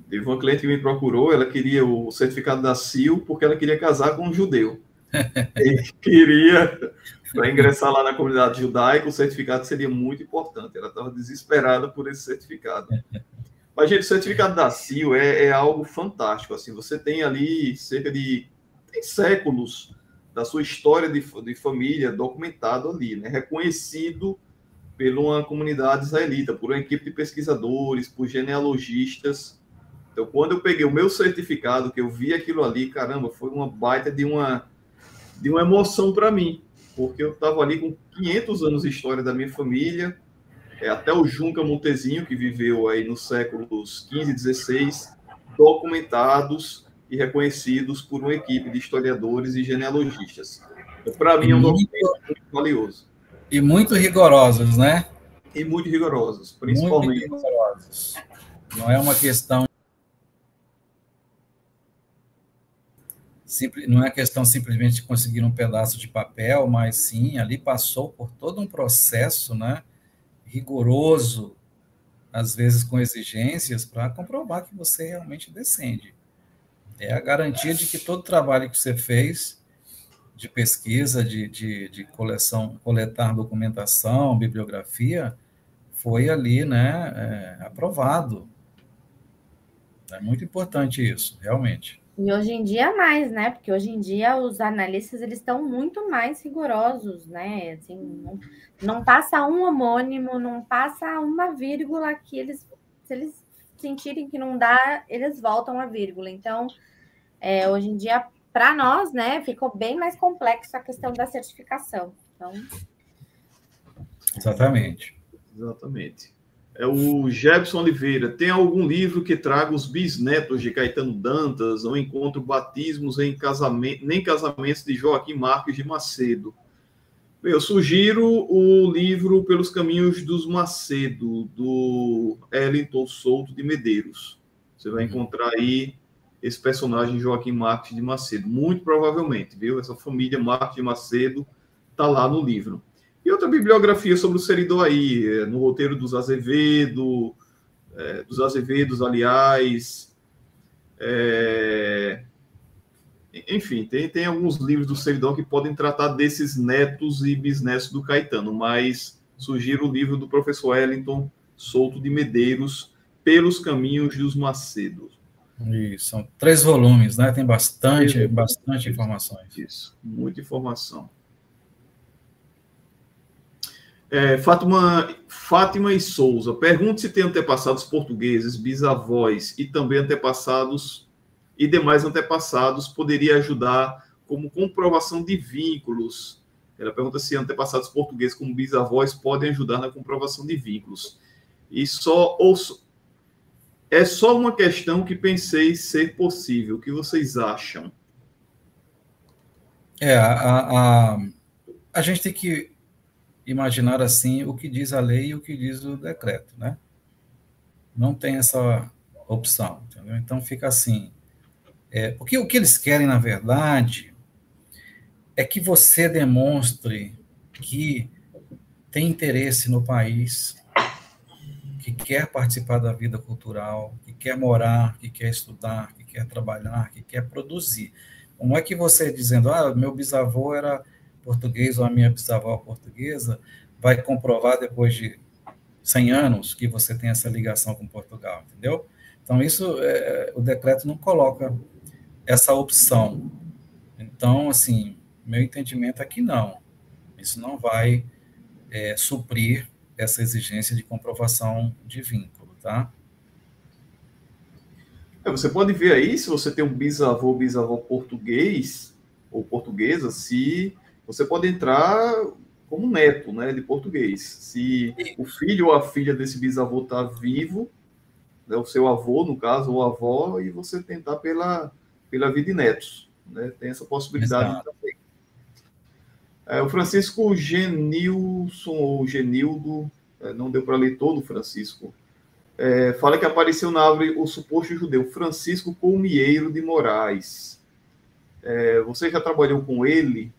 Teve uma cliente que me procurou, ela queria o certificado da CIL porque ela queria casar com um judeu. E queria, para ingressar lá na comunidade judaica, o certificado seria muito importante. Ela estava desesperada por esse certificado. Mas, gente, o certificado da CIL é algo fantástico. Assim, você tem ali tem séculos da sua história de família documentado ali, né? Reconhecido por uma comunidade israelita, por uma equipe de pesquisadores, por genealogistas. Então, quando eu peguei o meu certificado, que eu vi aquilo ali, caramba, foi uma baita de uma emoção para mim, porque eu estava ali com 500 anos de história da minha família, até o Junca Montezinho, que viveu aí nos séculos XV e XVI, documentados e reconhecidos por uma equipe de historiadores e genealogistas. Então, para mim, é um documento muito valioso. E muito rigorosos, né? E muito rigorosos, principalmente. Muito rigorosos. Não é uma questão... Não é questão simplesmente de conseguir um pedaço de papel, mas sim, ali passou por todo um processo, né, rigoroso, às vezes com exigências, para comprovar que você realmente descende. É a garantia de que todo o trabalho que você fez, de pesquisa, de coletar documentação, bibliografia, foi ali, né, aprovado. É muito importante isso, realmente. E hoje em dia mais, né? Porque hoje em dia os analistas eles estão muito mais rigorosos, né? Assim, não passa um homônimo, não passa uma vírgula que se eles sentirem que não dá, eles voltam a vírgula. Então, hoje em dia, para nós, né, ficou bem mais complexo a questão da certificação. Então... Exatamente. O Jefferson Oliveira, tem algum livro que traga os bisnetos de Caetano Dantas, ou encontro batismos nem casamentos de Joaquim Marques de Macedo? Eu sugiro o livro Pelos Caminhos dos Macedo, do Wellington Souto de Medeiros. Você vai encontrar aí esse personagem Joaquim Marques de Macedo, muito provavelmente, viu? Essa família Marques de Macedo está lá no livro. E outra bibliografia sobre o Seridó aí, no roteiro dos Azevedos, aliás. Enfim, tem alguns livros do Seridó que podem tratar desses netos e bisnetos do Caetano, mas sugiro o livro do professor Wellington Souto de Medeiros, Pelos Caminhos dos Macedo. Isso, são 3 volumes, né? Tem bastante informações. Isso, muita informação. Fátima e Souza, pergunte se tem antepassados portugueses, bisavós e também antepassados e demais antepassados poderia ajudar como comprovação de vínculos. Ela pergunta se antepassados portugueses como bisavós podem ajudar na comprovação de vínculos. É só uma questão que pensei ser possível. O que vocês acham? A gente tem que imaginar assim o que diz a lei e o que diz o decreto, né? Não tem essa opção, entendeu? Então fica assim, porque o que eles querem, na verdade, é que você demonstre que tem interesse no país, que quer participar da vida cultural, que quer morar, que quer estudar, que quer trabalhar, que quer produzir. Não é que você dizendo, meu bisavô era português ou a minha bisavó portuguesa, vai comprovar depois de 100 anos que você tem essa ligação com Portugal, entendeu? Então, isso, o decreto não coloca essa opção. Então, assim, meu entendimento é que não. Isso não vai suprir essa exigência de comprovação de vínculo, tá? Você pode ver aí, se você tem um bisavô ou bisavó português ou portuguesa, se você pode entrar como neto, né, de português. Se o filho ou a filha desse bisavô está vivo, né, o seu avô, no caso, ou a avó, e você tentar pela vida de netos. Né? Tem essa possibilidade também. O Francisco Genilson, ou Genildo, não deu para ler todo, Francisco. Fala que apareceu na árvore o suposto judeu Francisco Colmieiro de Moraes. Você já trabalhou com ele?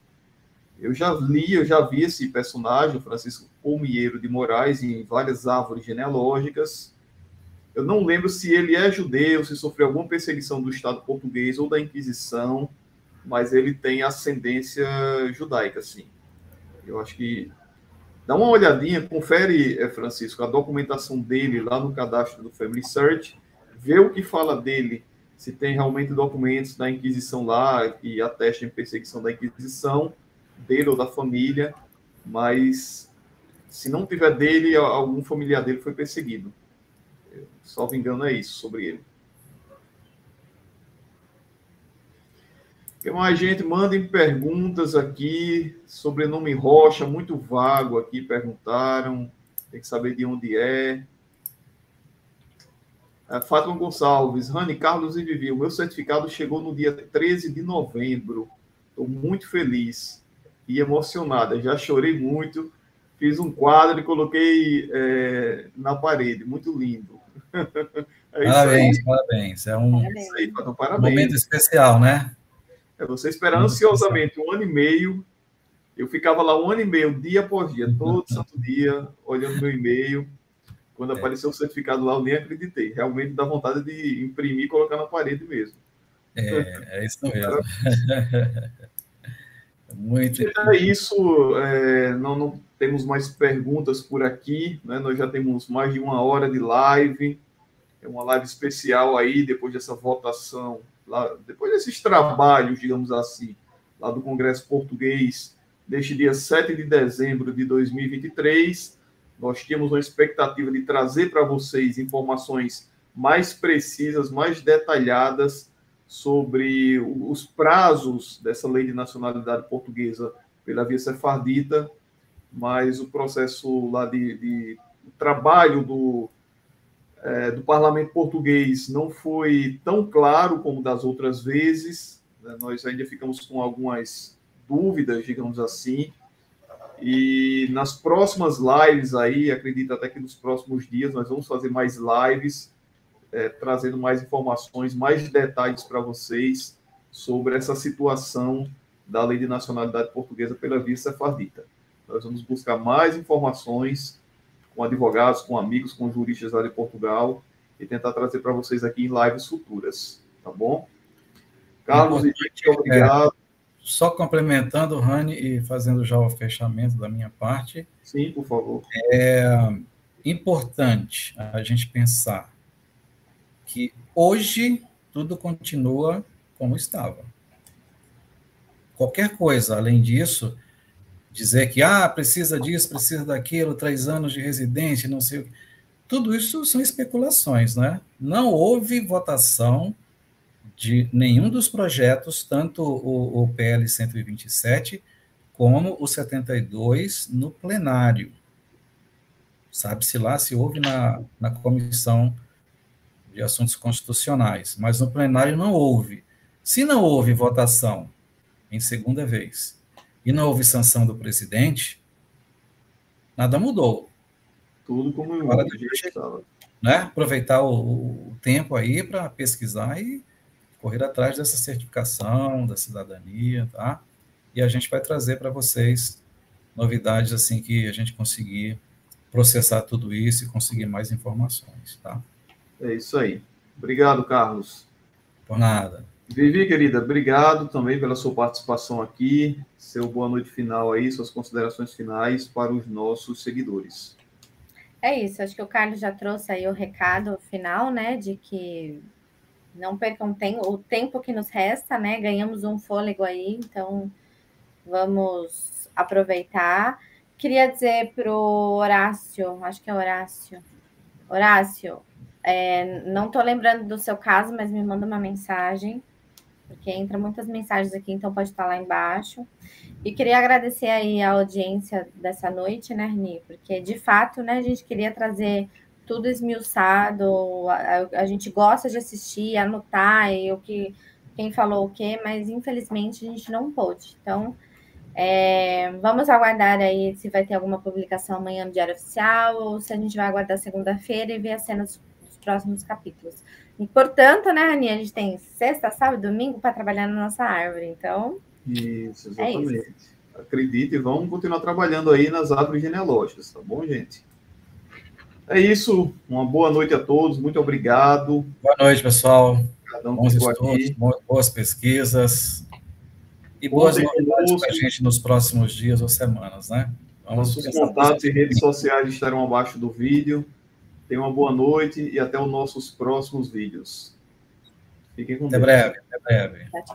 Eu já vi esse personagem, Francisco Colmieiro de Moraes, em várias árvores genealógicas. Eu não lembro se ele é judeu, se sofreu alguma perseguição do Estado português ou da Inquisição, mas ele tem ascendência judaica, sim. Eu acho que... Dá uma olhadinha, confere, Francisco, a documentação dele lá no cadastro do Family Search, vê o que fala dele, se tem realmente documentos da Inquisição lá que atestem perseguição da Inquisição, dele ou da família, mas se não tiver dele, algum familiar dele foi perseguido. Salvo engano, é isso sobre ele. O que mais, gente? Mandem perguntas aqui. Sobrenome Rocha, muito vago aqui, perguntaram. Tem que saber de onde é. Fátima Gonçalves, Rani, Carlos e Vivi, o meu certificado chegou no dia 13 de novembro. Estou muito feliz e emocionada. Já chorei muito. Fiz um quadro e coloquei na parede. Muito lindo. Parabéns, parabéns. É um momento especial, né? Você espera ansiosamente 1 ano e meio. Eu ficava lá 1 ano e meio, dia após dia, todo santo dia, olhando meu e-mail. Quando apareceu o certificado lá, eu nem acreditei. Realmente dá vontade de imprimir e colocar na parede mesmo. É isso mesmo. Muito. É isso. Não temos mais perguntas por aqui, né? Nós já temos mais de 1 hora de live. É uma live especial aí, depois dessa votação, depois desses trabalhos, digamos assim, lá do Congresso Português, deste dia 7 de dezembro de 2023. Nós tínhamos uma expectativa de trazer para vocês informações mais precisas, mais detalhadas sobre os prazos dessa lei de nacionalidade portuguesa pela via sefardita, mas o processo lá de trabalho do parlamento português não foi tão claro como das outras vezes, né? Nós ainda ficamos com algumas dúvidas, digamos assim, e nas próximas lives aí, acredito até que nos próximos dias, nós vamos fazer mais lives, trazendo mais informações, mais detalhes para vocês sobre essa situação da lei de nacionalidade portuguesa pela via sefardita. Nós vamos buscar mais informações com advogados, com amigos, com juristas lá de Portugal e tentar trazer para vocês aqui em lives futuras, tá bom? Carlos, obrigado. Só complementando, Rani, e fazendo já o fechamento da minha parte. Sim, por favor. É importante a gente pensar que hoje tudo continua como estava. Qualquer coisa, além disso, dizer que precisa disso, precisa daquilo, 3 anos de residência, não sei o que. Tudo isso são especulações, né? Não houve votação de nenhum dos projetos, tanto o PL 127 como o 72 no plenário. Sabe-se lá se houve na Comissão de Assuntos Constitucionais, mas no plenário não houve. Se não houve votação em segunda vez e não houve sanção do presidente, nada mudou. Tudo como eu estava. Né? Aproveitar o tempo aí para pesquisar e correr atrás dessa certificação da cidadania, tá? E a gente vai trazer para vocês novidades assim que a gente conseguir processar tudo isso e conseguir mais informações, tá? É isso aí. Obrigado, Carlos. Por nada. Vivi, querida, obrigado também pela sua participação aqui. Seu boa noite final aí, suas considerações finais para os nossos seguidores. É isso, acho que o Carlos já trouxe aí o recado final, né, de que não percam o tempo que nos resta, né, ganhamos um fôlego aí, então vamos aproveitar. Queria dizer para o Horácio, acho que é Horácio, não estou lembrando do seu caso, mas me manda uma mensagem, porque entra muitas mensagens aqui, então pode estar lá embaixo. E queria agradecer aí a audiência dessa noite, né, Rni? Porque, de fato, né, a gente queria trazer tudo esmiuçado, a gente gosta de assistir, anotar, quem falou o quê, mas, infelizmente, a gente não pôde. Então, Vamos aguardar aí se vai ter alguma publicação amanhã no Diário Oficial ou se a gente vai aguardar segunda-feira e ver a cena dos próximos capítulos. E, portanto, né, Aninha, a gente tem sexta, sábado e domingo para trabalhar na nossa árvore, então... Isso, exatamente. Acredite, vamos continuar trabalhando aí nas árvores genealógicas, tá bom, gente? É isso, uma boa noite a todos, muito obrigado. Boa noite, pessoal. Bons estudos, boas pesquisas e boas novidades para a gente nos próximos dias ou semanas, né? Nossos contatos e redes sociais estarão abaixo do vídeo. Tenham uma boa noite e até os nossos próximos vídeos. Fiquem com Deus. Até breve. Tchau, tchau.